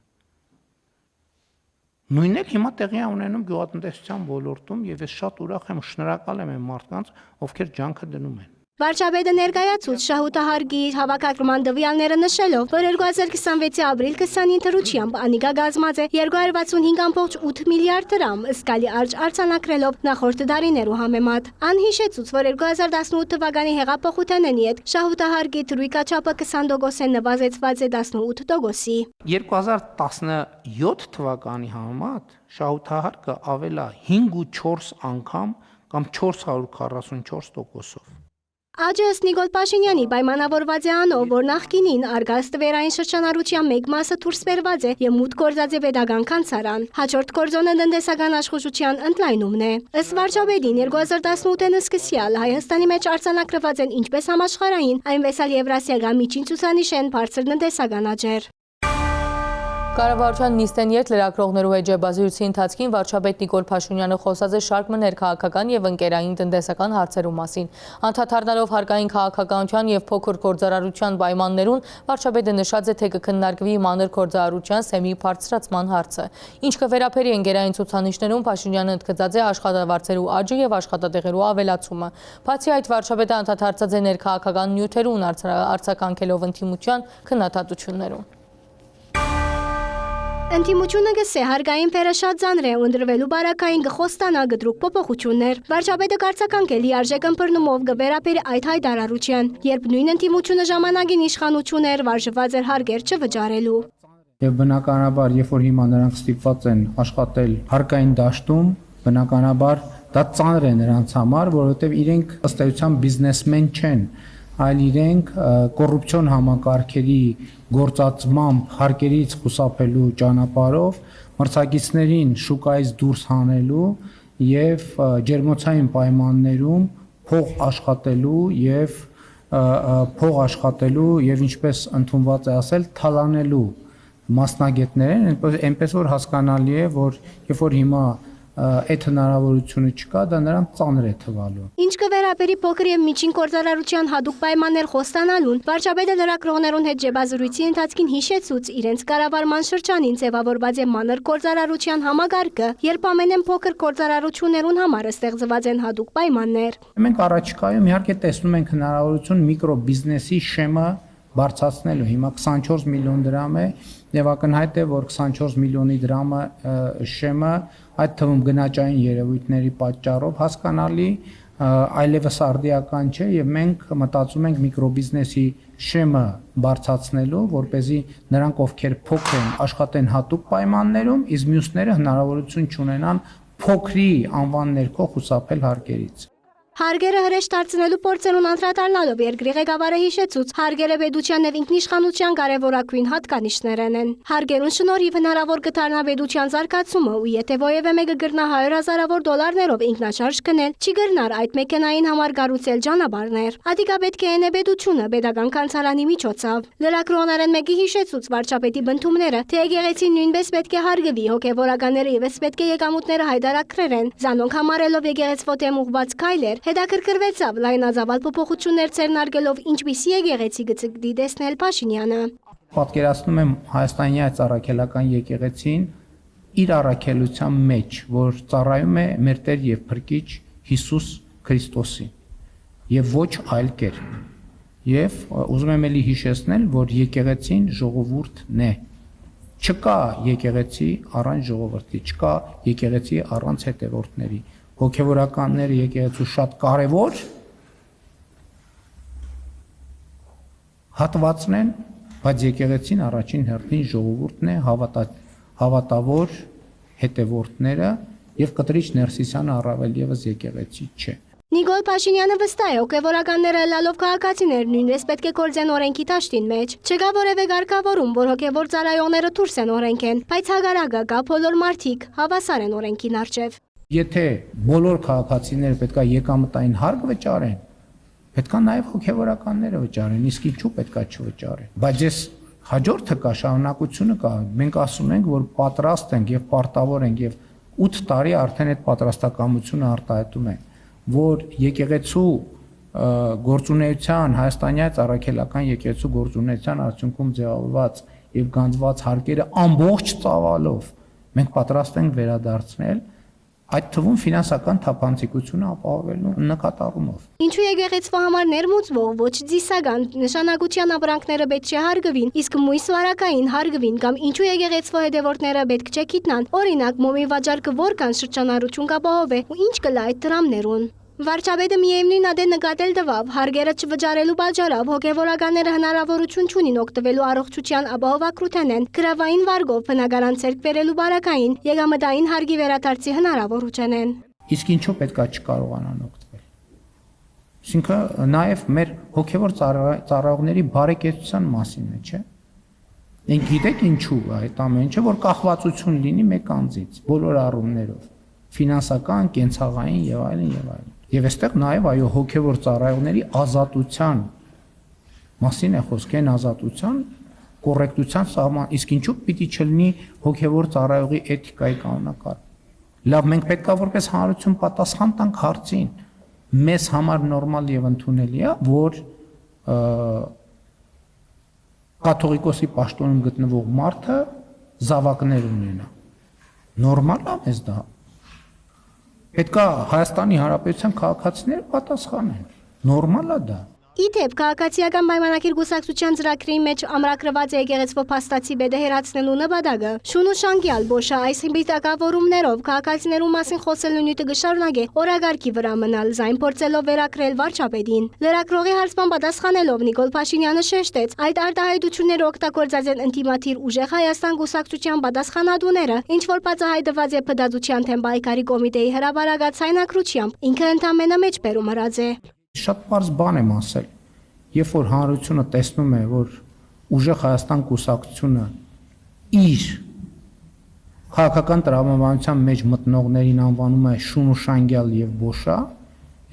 Նույնն էլ հիմա տեղի է ունենում գյուղատնտեսության ոլորտում եւ ես շատ ուրախ եմ, շնորհակալ եմ այն մարդկանց, ովքեր ջանքը դնում են։ Վարչապետը ներկայացուց շահութահարգի հավաքագրման տվյալները նշելով, որ 2026-ի ապրիլ 20-ին թռուչյամբ անիկա գազմած է 265.8 միլիարդ դրամ, ըսկալի արժ արձանագրելով նախորդ տարիներու համեմատ։ Ան հիշեցուց, որ 2018 թվականի հեղափոխությանն հետ շահութահարգի թրույկաչափը 20% նվազեցված է 18%-ի։ 2017 թվականի համեմատ շահութահարգը ավելա 5.4 անգամ կամ 444%-ով։ Աճը ըստ Նիկոլ Փաշինյանի պայմանավորված է անով, որ նախկինին արգաստ տվերային շրջանառության մեկ մասը դուրս բերված է եւ մուտք գործած է պետական կանցարան։ Հաջորդ գործոնը տնտեսական աշխուժության ընդլայնումն է։ Ըստ վարչապետին 2018-ին սկսյալ Հայաստանի մեջ արձանագրված են ինչպես համաշխարհային, այնպես էլ եվրասիական միջին ցուցանիշ են բարձր տնտեսական աճեր։ Կառավարության նիստեն յետ լրագրողներու հետ ջեբազրույցի ընթացքին վարչապետ Նիկոլ Փաշինյանը խոսած է շարք մը ներքաղաքական եւ ընկերային տնտեսական հարցերու մասին։ Անդրադառնալով հարկային քաղաքականության եւ փոքր գործարարության պայմաններուն, վարչապետը նշած է, թե կքննարկվի մանր գործարարության սեմի բարձրացման հարցը։ Ինչ կվերապերի ընկերային ցուցանիշներուն, Փաշինյանը ընդգծած է աշխատավարձերու աճը եւ աշխատատեղերու ավելացումը։ Բացի այդ, վարչապետը անդրադարձած է ներքաղաքական նյութերուն արձագանքելով ընդդիմության քննադատություններուն։ Ընդդիմությունը գսե հարկային փերը շատ ծանր է ու ընդրվելու բարակային գխոստանա գդրուկ փոփոխություններ։ Վարչապետը կարծականքելի արժեք ըմբռնումով գվերապերի այդ հայտարարության, երբ նույն ընդդիմությունը ժամանակին իշխանություն էր, վարժված էր հարկեր չվճարելու։ Եվ բնականաբար, երբ որ հիմա նրանք ստիպված են աշխատել հարկային դաշտում, բնականաբար դա ծանր է նրանց համար, որովհետև իրենք ըստ էության բիզնեսմեն չեն, այլ իրենք կոռուպցիոն համակարգերի գործածմամբ հարկերից խուսափելու ճանապարհով մրցակիցներին շուկայից դուրս հանելու եւ ջերմոցային պայմաններում փող աշխատելու եւ ինչպես ընդունված է ասել թալանելու մասնագետներ են, այնպես որ հասկանալի է, որ երբ որ հիմա այդ հնարավորությունը չկա, դա նրան ծանր է թվալու։ Ինչ կվերապերի փոքր եւ միջին գործարարության հadoop պայմաններ խոստանալուն, վարչապետը լրագրողներուն հետ ջեբազրույցի ընթացքին հիշեցուց իրենց կառավարման շրջանին ձևավորված է մանր գործարարության համագարկը, երբ ամենեն փոքր գործարարություններուն համար ստեղծված են hadoop պայմաններ։ Մենք առաջիկայում իհարկե տեսնում ենք հնարավորություն միկրոբիզնեսի շեմը բարձրացնելու։ Հիմա 24 միլիոն դրամ է եւ ակնհայտ է, որ 24 միլիոնի դրամը շեմը այդ թվում գնաճային երևույթների պատճառով հասկանալի այլևս արդիական չէ եւ մենք մտածում ենք միկրոբիզնեսի շեմը բարձրացնելու, որպեսզի նրանք ովքեր փոքր են աշխատեն հատուկ պայմաններում, իսկ մյուսները հնարավորություն չունենան փոքրի անվան ներքո խուսափել հարկերից։ Հարգերը հրեշ դարձնելու փորձերուն անդրադառնալով երկրի ղեկավարը հիշեցուց, հարգերը պետության եւ ինքնիշխանության կարևորագույն հատկանիշներն են։ Հարգերուն շնորհիվ հնարավոր կդառնա պետության զարգացումը, ու եթե որևէ մեկը գրնա 100,000-ավոր դոլարներով ինքնաշարժ գնել, չի գրնար այդ մեքենային համար կառուցել ճանապարհներ։ Ադիկա պետք է ենե պետությունը պետական կանցարանի միջոցով։ Լրագրողներն մեկի հիշեցուց վարչապետի բնդումները, թե եկեղեցին նույնպես պետք է հարգվի, հոգեվորականները եւս պետք է եկամուտները հայտարարեն, զանոնք համարելով եկեղեցվո դեմ ուղված քայլեր, հետաքրքրվեցավ լայնածավալ փոփոխություններ ցերնարգելով ինչպիսի եկեղեցի գծգդի տեսնել Փաշինյանը։ Պատկերացնում եմ Հայաստանի այս առաքելական եկեղեցին իր առաքելության մեջ, որ ծառայում է մեր Տեր եւ Փրկիչ Հիսուս Քրիստոսին եւ ոչ այլ կերպ։ Եվ ուզում եմ ելի հիշեցնել, որ եկեղեցին ժողովուրդն է։ Չկա եկեղեցի առանց ժողովրդի, չկա եկեղեցի առանց հետևորդների։ Հոգևորականները եկեղեցու շատ կարևոր հատվածն են, բայց եկեղեցին առաջին հերթին ժողովուրդն է, հավատավոր հետևորդները եւ կտրիչ Ներսիսյանը առավել եւս եկեղեցի չէ։ Նիկոլ Փաշինյանը վստահ է, հոգևորականները լալով քաղաքացիներ նույնպես պետք է կորձեն օրենքի դաշտին մեջ։ Չկա որևէ ղեկավարում, որ հոգևոր ծառայողները դուրս են օրենքեն, բայց հագարակը կա բոլոր մարդիկ հավասար են օրենքին առջև։ Եթե բոլոր քաղաքացիները պետքա եկամտային հարկ վճարեն, պետքա նաև հոգևորականները վճարեն, իսկ ինչու պետքա չվճարեն։ Բայց ես հաջորդը կա, շարունակությունը կա։ Մենք ասում ենք, որ պատրաստ ենք եւ պարտավոր ենք եւ 8 տարի արդեն այդ պատրաստակամությունը արտահայտում ենք, որ եկեղեցու գործունեության Հայաստանյաց առաքելական եկեղեցու գործունեության արդյունքում ձևավորված եւ գանձված հարկերը ամբողջ ծավալով մենք պատրաստ ենք վերադարձնել այդ թվում ֆինանսական թափանցիկությունը ապահովելու նկատառումով։ Ինչու եկեղեցվա համար ներմուծվող ոչ դիսական նշանակության ապրանքները պետք չէ հարգվին, իսկ մույս վարակային հարգվին կամ ինչու եկեղեցվա հետևորդները պետք չէ գիտնան, օրինակ մոմի վաճառքը որքան շրջանառություն կապահովե ու ինչ կլա այդ դրամներուն։ Վարչապետը միևնույն ադե նկատել տվավ, հարգերը չվճարելու պատճառով հոգևորականները հնարավորություն չունին օգտվելու առողջության ապահովագրութենեն, գրավային վարգով բնակարան ցերկ բերելու բարակային, եկամտային հարգի վերադարձի հնարավորություն են։ Իսկ ինչու պետքա չկարողանան օգտվել։ Այսինքն նաև մեր հոգևոր ծառայողների բարեկեցության մասին է, չէ՞։ Մենք գիտեք ինչու այդ ամենը, որ կախվածություն լինի մեկ անձից, բոլոր առումներով, ֆինանսական, կենցաղային եւ այլն եւ այլն։ Եվ այստեղ նաև այո հոգևոր ծառայողների ազատության մասին է խոսք, այն ազատության կոռեկտության սահման, իսկ ինչու պիտի չլինի հոգևոր ծառայողի էթիկայի կանոնակարգ։ Լավ, մենք պետք է որպես հանրություն պատասխան տանք հարցին։ Մեզ համար նորմալ եւ ընդունելի է, որ կաթողիկոսի պաշտոնում գտնվող մարդը զավակներ ունենա։ Նորմալ է մեզ դա։ Պետք է Հայաստանի Հանրապետության քաղաքացիները պատասխանեն։ Նորմալ է դա։ Իդեպ քաղաքացիական պայմանագիր գուսակցության ծրագրի մեջ ամրագրված է եկեղեցվո փաստացի բեդը հերացնելու նպատակը։ Շունուշանգյալ Բոշա այս հիմնիտակավորումներով քաղաքացիներու մասին խոսելու նյութը գշարունակե օրագարկի վրա մնալ զայն փորձելով վերակրել վարչապետին։ Լրագրողի հարցման պատասխանելով Նիկոլ Փաշինյանը շեշտեց, այդ արտահայտությունները օգտագործած են ինտիմատիր ուժեղ Հայաստան գուսակցության պատասխանատուները, ինչ որ բացահայտված է Փդածության թեմ պայքարի կոմիտեի հրապարակած հայնակրությամբ, ինքը ընդամենը մեջբերում հրած է։ Շատ པարզ բան եմ ասել, երբ որ հանրությունը տեսնում է, որ ուժեղ Հայաստան կուսակցությունը իր քաղաքական տրամաբանության մեջ մտնողներին անվանում է Շունուշանգյալ եւ Բոշա,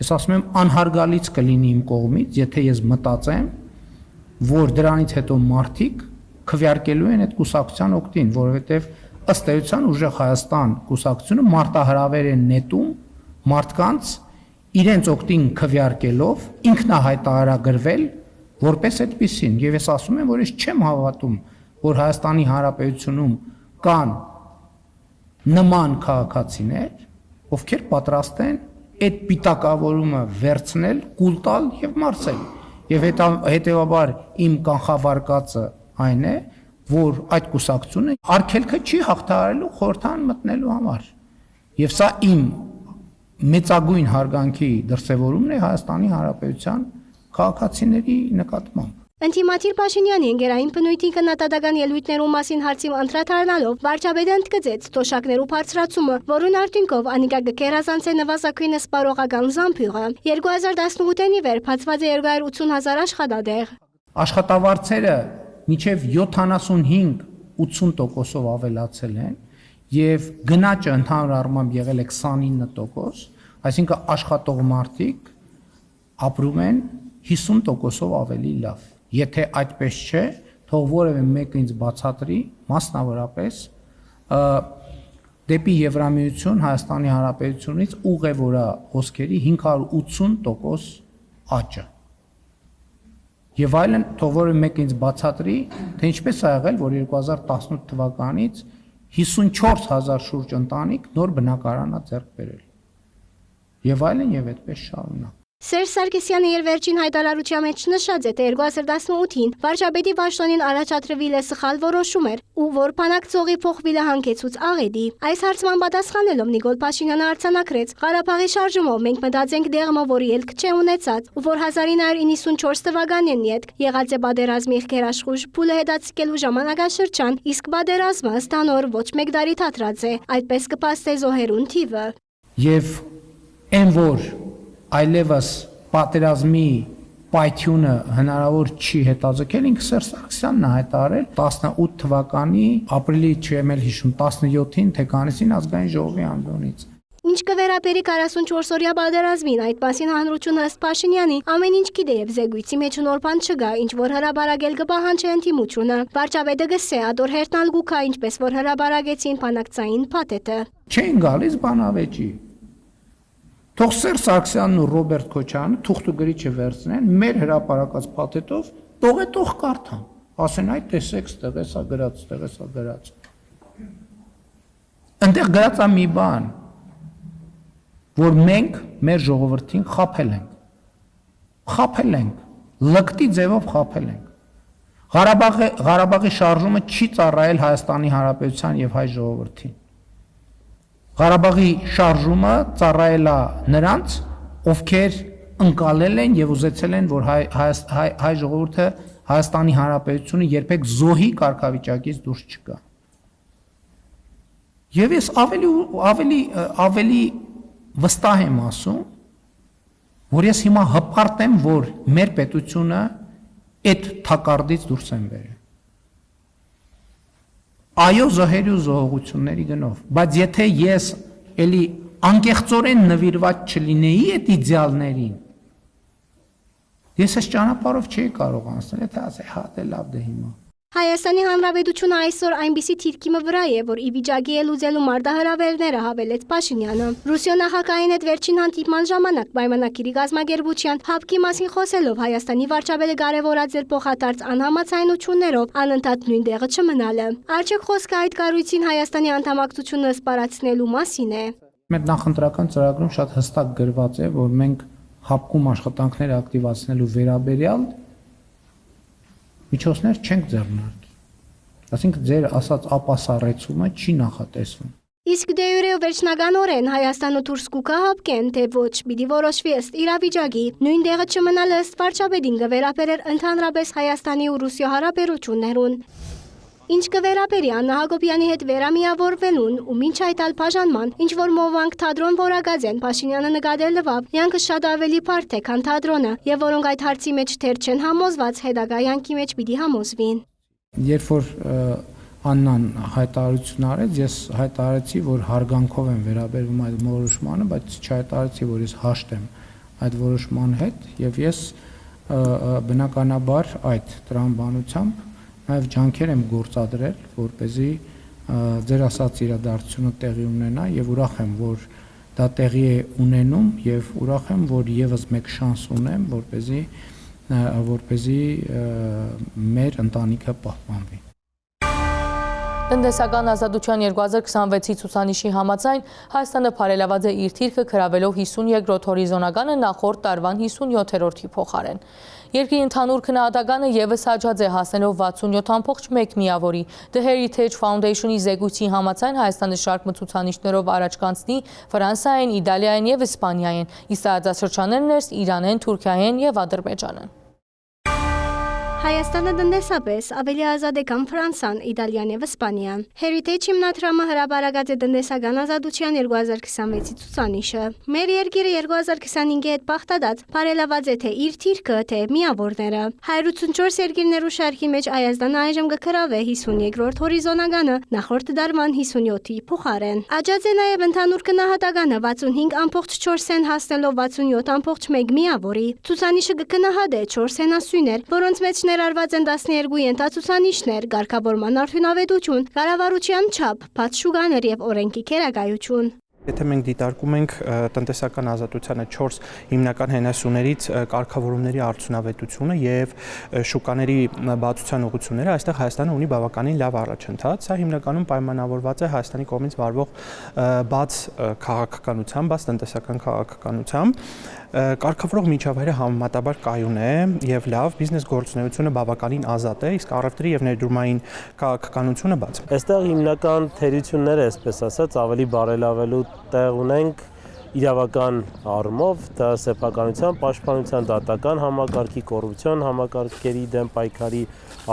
ես ասում եմ անհարգալից կլինի իմ կողմից, եթե ես մտածեմ, որ դրանից հետո մարդիկ քվեարկելու են այդ կուսակցության օգտին, որովհետեւ ըստ էության ուժեղ Հայաստան կուսակցությունը մարտահրավեր է նետում մարդկանց իրենց օգտին քվեարկելով ինքնահայտարարագրվել որպես այդպեսին եւ ես ասում եմ որ ես չեմ հավատում որ Հայաստանի Հանրապետությունում կան նման քաղաքացիներ ովքեր պատրաստ են այդ պիտակավորումը վերցնել, կուլ տալ եւ մարսել եւ հետեւաբար իմ կանխավարկածը այն է որ այդ կուսակցությունը արգելքը չի հաղթահարելու խորհրդան մտնելու համար եւ սա իմ մեծագույն հարգանքի դրսևորումն է Հայաստանի Հանրապետության քաղաքացիների նկատմամբ։ Ընտիմատիր Փաշինյանի ընկերային բնույթի քննադատական ելույթներու մասին հարցին անդրադառնալով վարչապետը ընդգծեց թոշակներու բարձրացումը, որուն արդյունքով անիկա կգերազանցե նվազագույնը սպառողական զամբյուղը։ 2018-ին ի վեր բացված է 280,000 աշխատատեղ։ Աշխատավարձերը մինչև 75-80%-ով ավելացել են եւ գնաճը ընդհանուր առմամբ եղել է 29%, այսինքն աշխատող մարդիկ ապրում են 50%-ով ավելի լավ։ Եթե այդպես չէ, թող որևէ մեկը ինձ բացատրի, մասնավորապես դեպի Եվրամիություն Հայաստանի Հանրապետությունից ուղևոր հոսքերի 580% աճը։ Եվ այլն, թող որևէ մեկը ինձ բացատրի, թե ինչպես է եղել, որ 2018 թվականից 54,000 շուրջ ընտանիք նոր բնակարանա ձեռք բերել։ Եվ այլն եւ այդպես շարունակ։ Սերժ Սարգսյանը իր վերջին հայտարարության մեջ նշած է, թե 2018-ին վարչապետի պաշտոնին առաջադրվել է սխալ որոշում էր ու որ բանակցողի փոխվելը հանգեցուց աղետի։ Այս հարցման պատասխանելով Նիկոլ Փաշինյանը արձանագրեց. Ղարաբաղի շարժումով մենք մտածենք դեղմը, որի ելք չէ ունեցած, ու որ 1994 թվականին յետք եղած է պատերազմի գերաշխուժ փուլը հետաձգելու ժամանակաշրջան, իսկ պատերազմը ստանոր ոչ մեկ տարի թատրած է, այդպես կփաստե զոհերուն թիվը։ Եվ այն որ այլևս պատերազմի պայթյունը հնարավոր չի հետաձգել, ինքը Սերժ Սարգսյանն է հայտարարել 18 թվականի ապրիլի չեմ էլ հիշում 17-ին Թեքանիսին ազգային ժողովի անձոնից։ Ինչ կվերապերի 44-օրյա պատերազմին, այդ մասին հանրությունը ըստ Փաշինյանի ամեն ինչ գիտե եւ զեկույցի մեջ նոր բան չկա, ինչ որ հրաբարագել կպահանջի ընդդիմությունը։ Վարչապետը գսե ադոր հերթնալ գուքա, ինչպես որ հրաբարագեցին բանակցային փաթեթը։ Չեն գալիս բանավեճի։ Թող Սերժ Սարգսյանն ու Ռոբերտ Քոչարյանը թուղթու գրիչը վերցնեն մեր հրապարակած փաթեթով, թող կարդան։ Ասեն այդ տեսեք, ստեղ էսա գրած, ստեղ էսա գրած։ Այնտեղ գրած է մի բան, որ մենք մեր ժողովրդին խաբել ենք, լկտի ձևով խաբել ենք։ Ղարաբաղի շարժումը չի ծառայել Հայաստանի Հանրապետության եւ հայ ժողովրդին։ Ղարաբաղի շարժումը ծառայել է նրանց, ովքեր ընկալել են եւ ուզեցել են, որ հայ ժողովուրդը Հայաստանի Հանրապետությունը երբեք զոհի կարգավիճակից դուրս չգա։ Եվ ես ավելի վստահ եմ ասում, որ ես հիմա հպարտեմ, որ մեր պետությունը այդ թակարդից դուրս են բերել։ Այո, զոհերի ու զոհողությունների գնով, բայց եթե ես էլի անկեղծորեն նվիրված չլինեի այդ իդեալներին, ես այս ճանապարհով չէի կարող անցնել, եթե ասեի հա դե լավ դե հիմա Հայաստանի Հանրապետությունը այսօր այնպիսի թիրքիմը վրա է, որ ի վիճակի է լուծելու մարտահրավերները, հավելեց Փաշինյանը։ Ռուսիա նախագահին հետ վերջին հանդիպման ժամանակ պայմանագիրի կազմակերպության հապկի մասին խոսելով Հայաստանի վարչապետը կարևորած էր փոխադարձ անհամաձայնություններով անընդհատ նույն տեղը չմնալը։ Արդյոք խոսքը այդ կառույցին Հայաստանի անդամակցությունը սպառացնելու մասին է։ Մեր նախընտրական ծրագրում շատ հստակ գրված է, որ մենք հապկում աշխատանքները ակտիվացնելու վերաբերյալ միջոցներ չենք ձեռնարկի։ Այսինքն ձեր ասած ապասառեցումը չի նախատեսվում։ Իսկ դե յուրե վերջնականորեն Հայաստանը դուրս կուքահապկեն, թե ոչ, պիտի որոշվի ըստ իրավիճակի։ Նույն տեղը չմնալը ըստ վարչապետին կվերապերեր ընդհանրապես Հայաստանի ու Ռուսիա հարաբերություններուն։ Ինչ կվերապերի Աննա Հակոբյանի հետ վերամիավորվելուն ու մինչ այդ այլ բաժանման, ինչ որ մովանք թատրոն որակած են, Փաշինյանը նկատել լվավ, յանքը շատ ավելի բարդ է, քան թատրոնը, եւ որոնք այդ հարցի մեջ դեռ չեն համոզված, հետագա յանքի մեջ պիտի համոզվին։ Երբ որ Աննան հայտարարություն արեց, ես հայտարարեցի, որ հարգանքով եմ վերաբերվում այդ որոշմանը, բայց չհայտարարեցի, որ ես հաշտ եմ այդ որոշման հետ, եւ ես բնականաբար այդ տրամաբանությամբ նաև ջանքեր եմ գործադրել, որպեսզի ձեր ասած իրադարձությունը տեղի ունենա եւ ուրախ եմ, որ դա տեղի է ունենում եւ ուրախ եմ, որ եւս մեկ շանս ունեմ, որպեսզի մեր ընտանիքը պահպանվի։ Տնտեսական ազատության 2026-ի ցուցանիշի համաձայն Հայաստանը բարելաված է իր թիրքը գրավելով 52-րդ հորիզոնականը նախորդ տարվան 57-րդի փոխարեն։ Երկրի ընդհանուր քննադատականը ևս աճած է հասնելով 67.1 միավորի։ The Heritage Foundation-ի զեկույցի համաձայն Հայաստանը շարք մցուցանիշներով առաջ կանցնի Ֆրանսիային, Իտալիային եւ Իսպանիային, իսկ տարածաշրջաններն են Իրանեն, Թուրքիային եւ Ադրբեջանն։ Հայաստանը տնտեսապես ավելի ազատ է քան Ֆրանսիան, Իտալիան եւ Իսպանիան։ Heritage հիմնադրամը հրապարակած է տնտեսական ազատության 2026-ի ցուցանիշը։ Մեր երկիրը 2025-ի հետ բախտադած բարելաված է թե իր թիրքը, թե միավորները։ 184 երկիրներու շարքի մեջ Հայաստանը այժմ կգրավե 52-րդ հորիզոնականը նախորդ դարման 57-ի փոխարեն։ Աճած է նաեւ ընդհանուր գնահատականը 65.4 ցենտ հասնելով 67.1 միավորի։ Ցուցանիշը կգնահատե 4 սենասյուներ, որոնց մեջ ներառված են 12 ենթացուցանիշներ, ղեկավարման արդյունավետություն, կառավարության չափ, բաց շուկաներ եւ օրենքի քերակայություն։ Եթե մենք դիտարկում ենք տնտեսական ազատությանը 4 հիմնական հենասյուներից կարգավորումների արդյունավետությունը եւ շուկաների բացության ուղղությունները, այստեղ Հայաստանը ունի բավականին լավ առաջընթաց։ Սա հիմնականում պայմանավորված է Հայաստանի կողմից վարվող բաց քաղաքականությամբ, բաց տնտեսական քաղաքականությամբ։ Կարգավորող միջավայրը համեմատաբար կայուն է եւ լավ, բիզնես գործունեությունը բավականին ազատ է, իսկ առևտրի եւ ներդրումային քաղաքականությունը բաց։ Այստեղ հիմնական թերությունները, այսպես ասած, ավելի բարելավելու տեղ ունենք իրավական առումով, դա սեփականության, պաշտպանության, դատական համակարգի, կոռուպցիոն համակարգերի դեմ պայքարի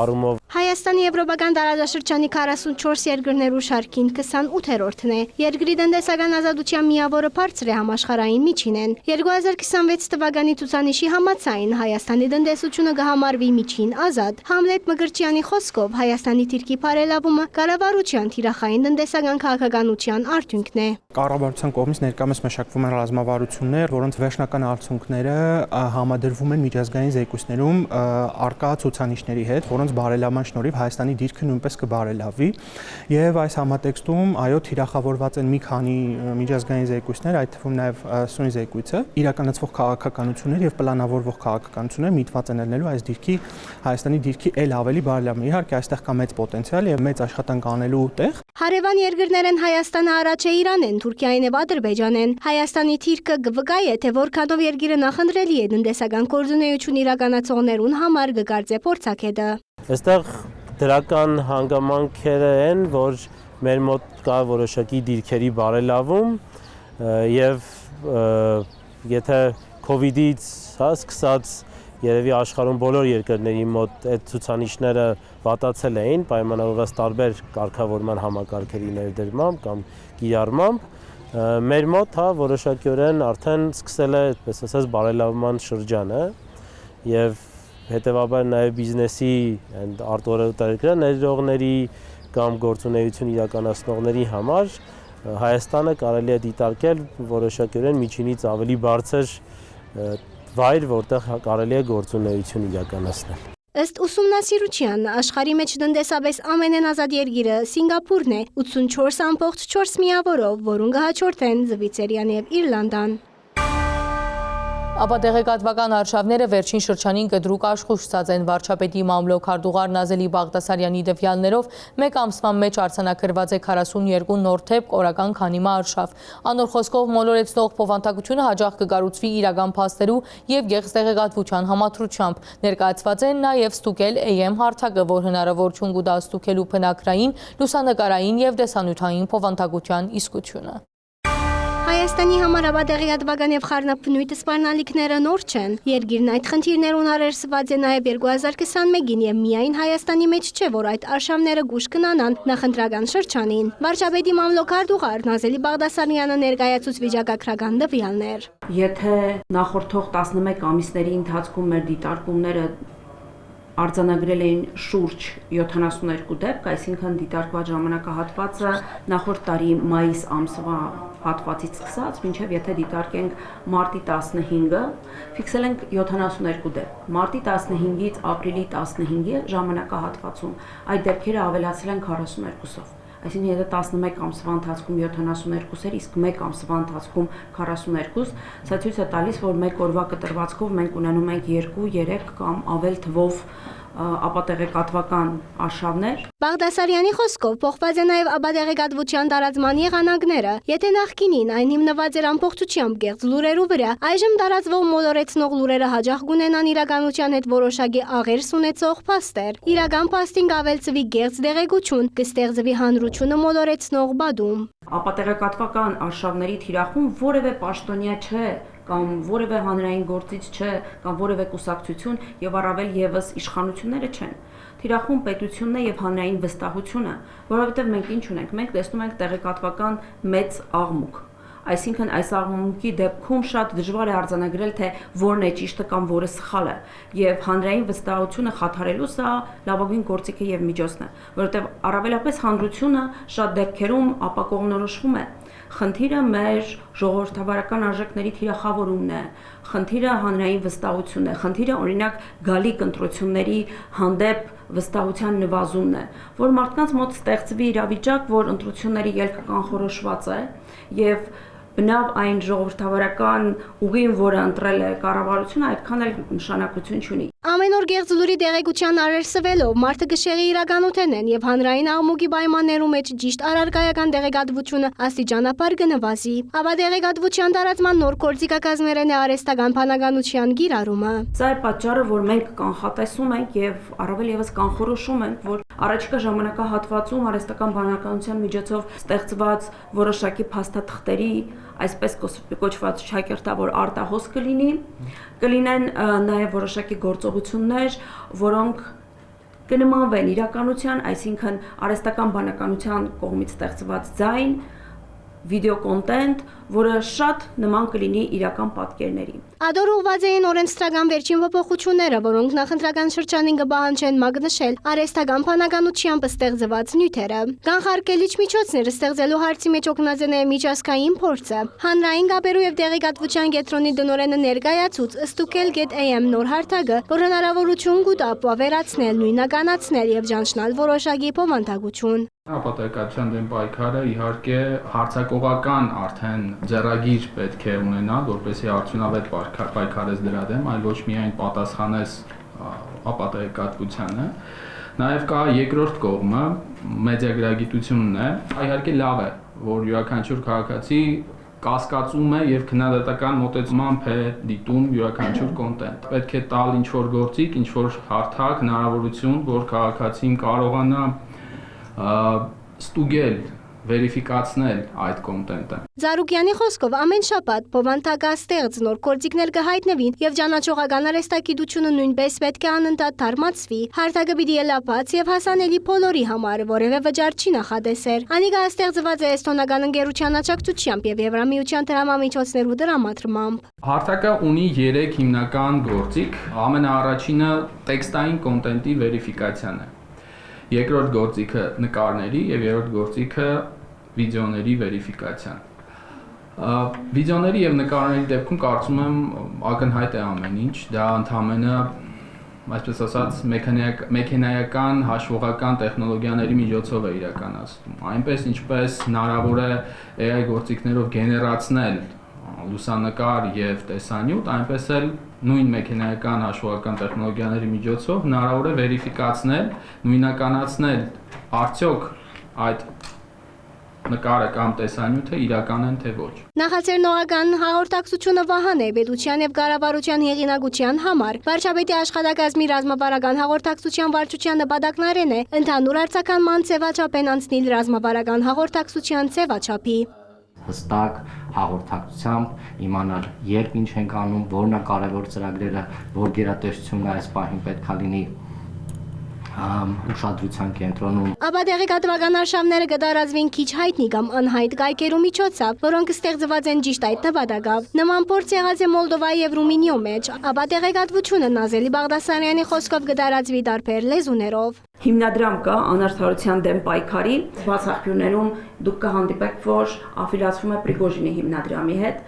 առումով։ Հայաստանի եվրոպական տարածաշրջանի 44 երկրներու շարքին 28-րդն է։ Երկրի տնտեսական ազատության միավորը բարձր է համաշխարհային միջինեն։ 2026 թվականի ցուցանիշի համաձայն Հայաստանի տնտեսությունը կհամարվի միջին ազատ։ Համլետ Մկրտչյանի խոսքով Հայաստանի թիրքի բարելավումը կառավարության թիրախային տնտեսական քաղաքականության արդյունքն է։ Կառավարության կողմից ներկայումս մշակվում են ռազմավարություններ, որոնց վերջնական արդյունքները համադրվում են միջազգային զեկույցներում արկա ցուցանիշների հետ, որոնց բարելավման շնորհիվ Հայաստանի դիրքը նույնպես կբարելավի եւ այս համատեքստում այո թիրախավորված են մի քանի միջազգային զեկույցներ, այդ թվում նաեւ սույն զեկույցը, իրականացվող քաղաքականություններ եւ պլանավորվող քաղաքականություններ միտված են ելնելու այս դիրքի Հայաստանի դիրքի ել ավելի բարելավման։ Իհարկե այստեղ կա մեծ պոտենցիալ եւ մեծ աշխատանք անելու տեղ։ Հարևան երկրներ են Հայաստանը առաջ է Իրանեն, Թուրքիային եւ Ադրբեջանեն։ Հայաստանի թիրքը կվկայ է, թե որքանով երկիրը նախընտրելի է տնտեսական գործունեություն իրականացողներուն համար կգարձե փորձակետը։ Այստեղ դրական հանգամանքերը են, որ մեր մոտ կա որոշակի դիրքերի բարելավում եւ եթե COVID-ից սկսած երևի աշխարհում բոլոր երկրների մոտ այդ ցուցանիշները վատացել էին պայմանավորված տարբեր կարգավորման համակարգերի ներդրմամբ կամ կիրառմամբ, մեր մոտ որոշակիորեն արդեն սկսել է, այդպես ասած, բարելավման շրջանը եւ հետեւաբար նաեւ բիզնեսի արտարժութային ներդրողների կամ գործունեություն իրականացնողների համար Հայաստանը կարելի է դիտարկել որոշակիորեն միջինից ավելի բարձր վայր, որտեղ կարելի է գործունեություն իրականացնել։ Ըստ ուսումնասիրության, աշխարհի մեջ տնտեսապես ամենազատ երկիրը Սինգապուրն է 84.4 միավորով, որուն կհաջորդեն Զվիցերիան եւ Իռլանդան։ Ապա տեղեկատվական արշավները վերջին շրջանին կտրուկ աշխուժացած են վարչապետի մամլոք Քարդուղար Նազելի Բաղդասարյանի տվյալներով մեկ ամսվան մեջ արձանագրված է 42 նոր թեփ կորական քանիմա արշավ։ Անոր խոսքով մոլորեցնող փոխանցությունը հաջող կկառուցվի իրական փաստերու եւ գեղձտեղեկատվության համադրությամբ։ Ներկայացված են նաեւ ստուգել AM հարթակը, որ հնարավորություն կտա ստուգելու բնակրային, լուսանկարային եւ տեսանյութային փոխանցության իսկությունը։ Հայաստանի համար ապատեղեկատվական եւ խառնապնույթ սպառնալիքները նոր չեն։ Երկիրն այդ խնդիրներուն արերսված է նաեւ 2021-ին եւ միայն Հայաստանի մեջ չէ, որ այդ արշավները գուշ կնանան նախընտրական շրջանին։ Վարչապետի մամլոք Քարդուղար Նազելի Բաղդասարյանը ներկայացուց վիճակագրական տվյալներ։ Եթե նախորդող 11 ամիսների ընթացքում մեր դիտարկումները արձանագրել էին շուրջ 72 դեպք, այսինքն դիտարկված ժամանակահատվածը նախորդ տարի մայիս ամսվա հատվածից սկսած, մինչև եթե դիտարկենք մարտի 15-ը, ֆիքսել ենք 72 դեպք։ Մարտի 15-ից ապրիլի 15-ի ժամանակահատվածում այդ դեպքերը ավելացել են 42-ով։ Այսինքն եթե 11 ամսվա ընթացքում 72 էր, իսկ 1 ամսվա ընթացքում 42, սա ցույց է տալիս, որ մեկ օրվա կտրվածքով մենք ունենում ենք 2, 3 կամ ավել թվով ապատեղեկատվական արշավներ։ Բաղդասարյանի խոսքով փոխված է նաև ապատեղեկատվության տարածման եղանակները։ Եթե նախկինին այն հիմնված էր ամբողջությամբ գեղձ լուրերու վրա, այժմ տարածվող մոլորեցնող լուրերը հաջող կունենան իրականության հետ որոշակի աղերս ունեցող փաստեր։ Իրական փաստին կավելցվի գեղձ դեղեցություն, կստեղծվի հանրությունը մոլորեցնող բադում։ Ապատեղեկատվական արշավների թիրախում որևէ պաշտոնյա չէ կամ որևէ հանրային գործիչ չէ կամ որևէ կուսակցություն եւ առավել եւս իշխանությունները չեն։ Թիրախում պետությունն է եւ հանրային վստահությունը, որովհետեւ մենք ինչ ունենք, մենք տեսնում ենք տեղեկատվական մեծ աղմուկ։ Այսինքն այս աղմուկի դեպքում շատ դժվար է արձանագրել, թե որն է ճիշտը կամ որը սխալը, եւ հանրային վստահությունը խաթարելու սա լավագույն գործիքը եւ միջոցն է, որովհետեւ առավելապես հանրությունը շատ դեպքերում ապակողմնորոշվում է։ Խնդիրը մեր ժողովրդավարական արժեքների թիրախավորումն է, խնդիրը հանրային վստահությունն է, խնդիրը օրինակ գալիք ընտրությունների հանդեպ վստահության նվազումն է, որ մարդկանց մոտ ստեղծվի իրավիճակ, որ ընտրությունների ելքը կանխորոշված է եւ բնավ այն ժողովրդավարական ուղին, որը ընտրել է կառավարությունը, այդքան էլ նշանակություն չունի։ Ամեն օր գեղձ լուրի տեղեկության արերսվելով մարդը կշեղի իրականութեն են եւ հանրային աղմուկի պայմաններու մեջ ճիշտ առարկայական տեղեկատվությունը աստիճանաբար կնվազի։ Ապա տեղեկատվության տարածման նոր գործիքակազմերեն է արհեստական բանականության գիրառումը։ Սա է պատճառը, որ մենք կանխատեսում ենք եւ առավել եւս կանխորոշում ենք, որ առաջիկա ժամանակահատվածում արհեստական բանականության միջոցով ստեղծված որոշակի փաստաթղթերի այսպես կոչված շակերտավոր արտահոս կլինեն նաև որոշակի գործողություններ, որոնք կնմանվեն իրականության, այսինքն արհեստական բանականության կողմից ստեղծված ձայն, վիդեո կոնտենտ, որը շատ նման կլինի իրական պատկերների։ Ադոր ուղված էին օրենսդրական վերջին փոփոխությունները, որոնք նախընտրական շրջանին կպահանջեն մագնշել արհեստական բանականությամբ ստեղծված նյութերը։ Կանխարգելիչ միջոցները ստեղծելու հարցի մեջ օգնած է նաև միջազգային փորձը։ Հանրային կապերու եւ տեղեկատվության կենտրոնի դնորենը ներկայացուց Stukel.am նոր հարթակը, որ հնարավորություն կտա ավերացնել, նույնականացնել եւ ճանչնալ որոշակի փոխանցություն։ Ապատեկացիան դեմ պայքարը իհարկե հարցակողական արդեն ձեռագիր պետք է ունենալ, որպեսզի արդյունավետ պայքարես դրա դեմ, այլ ոչ միայն պատասխանես ապատեկատվությանը։ Նաև կա երկրորդ կողմը, մեդիագրագիտությունն է։ Իհարկե լավ է, որ յուրաքանչյուր քաղաքացի կասկածում է եւ քննադատական մոտեցմամբ է դիտում յուրաքանչյուր կոնտենտ։ Պետք է տալ ինչ-որ գործիք, ինչ-որ հարթակ, հնարավորություն, որ քաղաքացին կարողանա ստուգել, վերիֆիկացնել այդ կոնտենտը։ Զարուկյանի խոսքով ամեն շաբաթ փոխանցագաստեղծ նոր գործիքներ կհայտնվին եւ ճանաչողական արհեստագիտությունը նույնպես պետք է անընդհատ թարմացվի։ Հարթակը պիտի լապած եւ հասանելի բոլորի համար, որևէ վճար չի նախադեսեր։ Անիկա ստեղծված է էստոնական ընկերության աջակցությամբ եւ Եվրամիության դրամամիջոցներու դրամատրմամբ։ Հարթակը ունի 3 հիմնական գործիք։ Ամենաառաջինը տեքստային կոնտենտի վերիֆիկացիան է։ Երկրորդ գործիքը նկարների եւ երրորդ գործիքը վիդեոների վերիֆիկացիան։ Վիդեոների եւ նկարների դեպքում կարծում եմ ակնհայտ է ամեն ինչ, դա ընդհանրապես այսպես ասած, մեքենայական հաշվողական տեխնոլոգիաների միջոցով է իրականացվում։ Այնպես ինչպես հնարավոր է AI գործիքներով գեներացնել լուսանկար եւ տեսանյութ, այնպես էլ նույն մեքենայական հաշվողական տեխնոլոգիաների միջոցով հնարավոր է վերիֆիկացնել, նույնականացնել արդյոք այդ նկարը կամ տեսանյութը իրական են թե ոչ։ Նախաձեռնողական հաղորդակցությունը Վահան է պետության եւ կառավարության հեղինակության համար։ Վարչապետի աշխատակազմի ռազմավարական հաղորդակցության վարչության նպատակներն է ընդհանուր արձականման ձևաչափեն անցնել ռազմավարական հաղորդակցության ձևաչափի։ Հստակ հաղորդակցությամբ իմանալ երբ ինչ ենք անում, որն է կարևոր ծրագրերը, որ գերատեսչությունն այս պահին պետք է լինի ուշադրության կենտրոնում։ Ապա տեղեկատվական արշավները կդարածվին քիչ հայտնի կամ անհայտ կայքերու միջոցով, որոնք ստեղծված են ճիշտ այդ նպատակով։ Նման փորձ եղած է Մոլդովայի եւ Ռումինիո մեջ, ապա տեղեկատվությունը Նազելի Բաղդասարյանի խոսքով կդարածվի տարբեր լեզուներով։ Հիմնադրամ կա անարդարության դեմ պայքարի, բաց աղբյուրներում դուք կհանդիպեք, որ աֆիլիացվում է Պրիգոժինի հիմնադրամի հետ։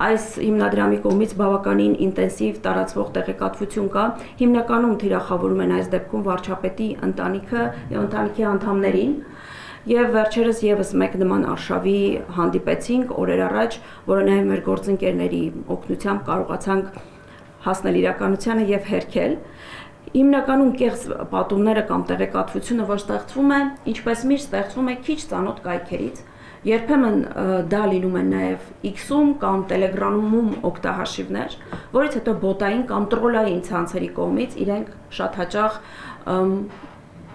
Այս հիմնադրամի կողմից բավականին ինտենսիվ տարածվող տեղեկատվություն կա, հիմնականում թիրախավորում են այս դեպքում վարչապետի ընտանիքը եւ ընտանիքի անդամներին։ Եվ վերջերս եւս մեկ նման արշավի հանդիպեցինք օրեր առաջ, որը նաեւ մեր գործընկերների օգնությամբ կարողացանք հասնել իրականությանը եւ հերքել։ Հիմնականում կեղծ պատումները կամ տեղեկատվությունը, որ ստեղծվում է, ինչպես միշտ ստեղծվում է քիչ ծանոթ կայքերից, երբեմն դա լինում է նաև X-ում կամ Telegram-ում օգտահաշիվներ, որից հետո բոտային կամ տրոլային ցանցերի կողմից իրենք շատ հաճախ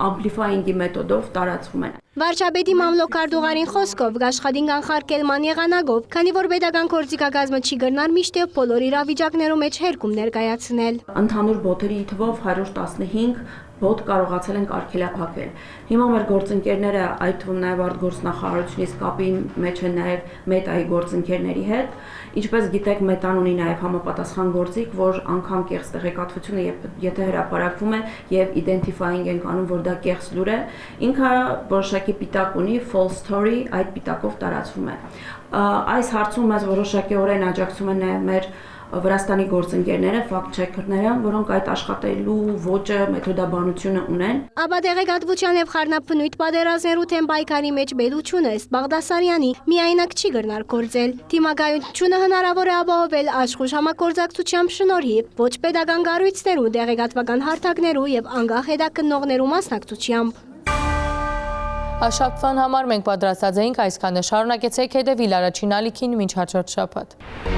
ամպլիֆայինգի մեթոդով տարածվում են։ Վարչապետի Մամլոք Կարդուղարին խոսքով աշխատին կանխարգելման եղանակով, քանի որ պետական գործիքակազմը չի գրնար միշտ եւ բոլոր իրավիճակներում մեջ հերկում ներկայացնել։ Ընդհանուր բոտերի թվով 115 բոտ կարողացել ենք արգելափակել։ Հիմա մեր գործընկերները, այդ թվում նաև արտգործնախարարությունից կապի մեջ են նաև Մետայի գործընկերների հետ, ինչպես գիտեք, Մետան ունի նաև համապատասխան գործիք, որ անգամ կեղծ տեղեկատվությունը եթե հրապարակվում է եւ իդենտիֆայինգ ենք անում, որ դա կեղծ լուր է, ինքը որոշակի պիտակ ունի, false story, այդ պիտակով տարածվում է։ Այս հարցում մեզ որոշակի օրեն աջակցում են նաև մեր Վրաստանի գործընկերները, ֆակտ-չեքերները, որոնք այդ աշխատելու ոճը, մեթոդաբանությունը ունեն։ Ապա տեղեկատվության եւ խառնապնույթ պատերազմներու թեմ պայքարի մեջ պետությունը ըստ Բաղդասարյանի միայնակ չի գրնար գործել։ Թիմագայությունը հնարավոր է ապահովել աշխուժ համագործակցությամբ շնորհիվ ոչ պետական կառույցներու, տեղեկատվական հարթակներու եւ անկախ հետաքննողներու մասնակցությամբ։ Շաբաթվան համար մենք պատրաստած էինք այսքանը։ Շարունակեցեք հետևել առաջին ալիքին մինչ հաջորդ շաբաթ։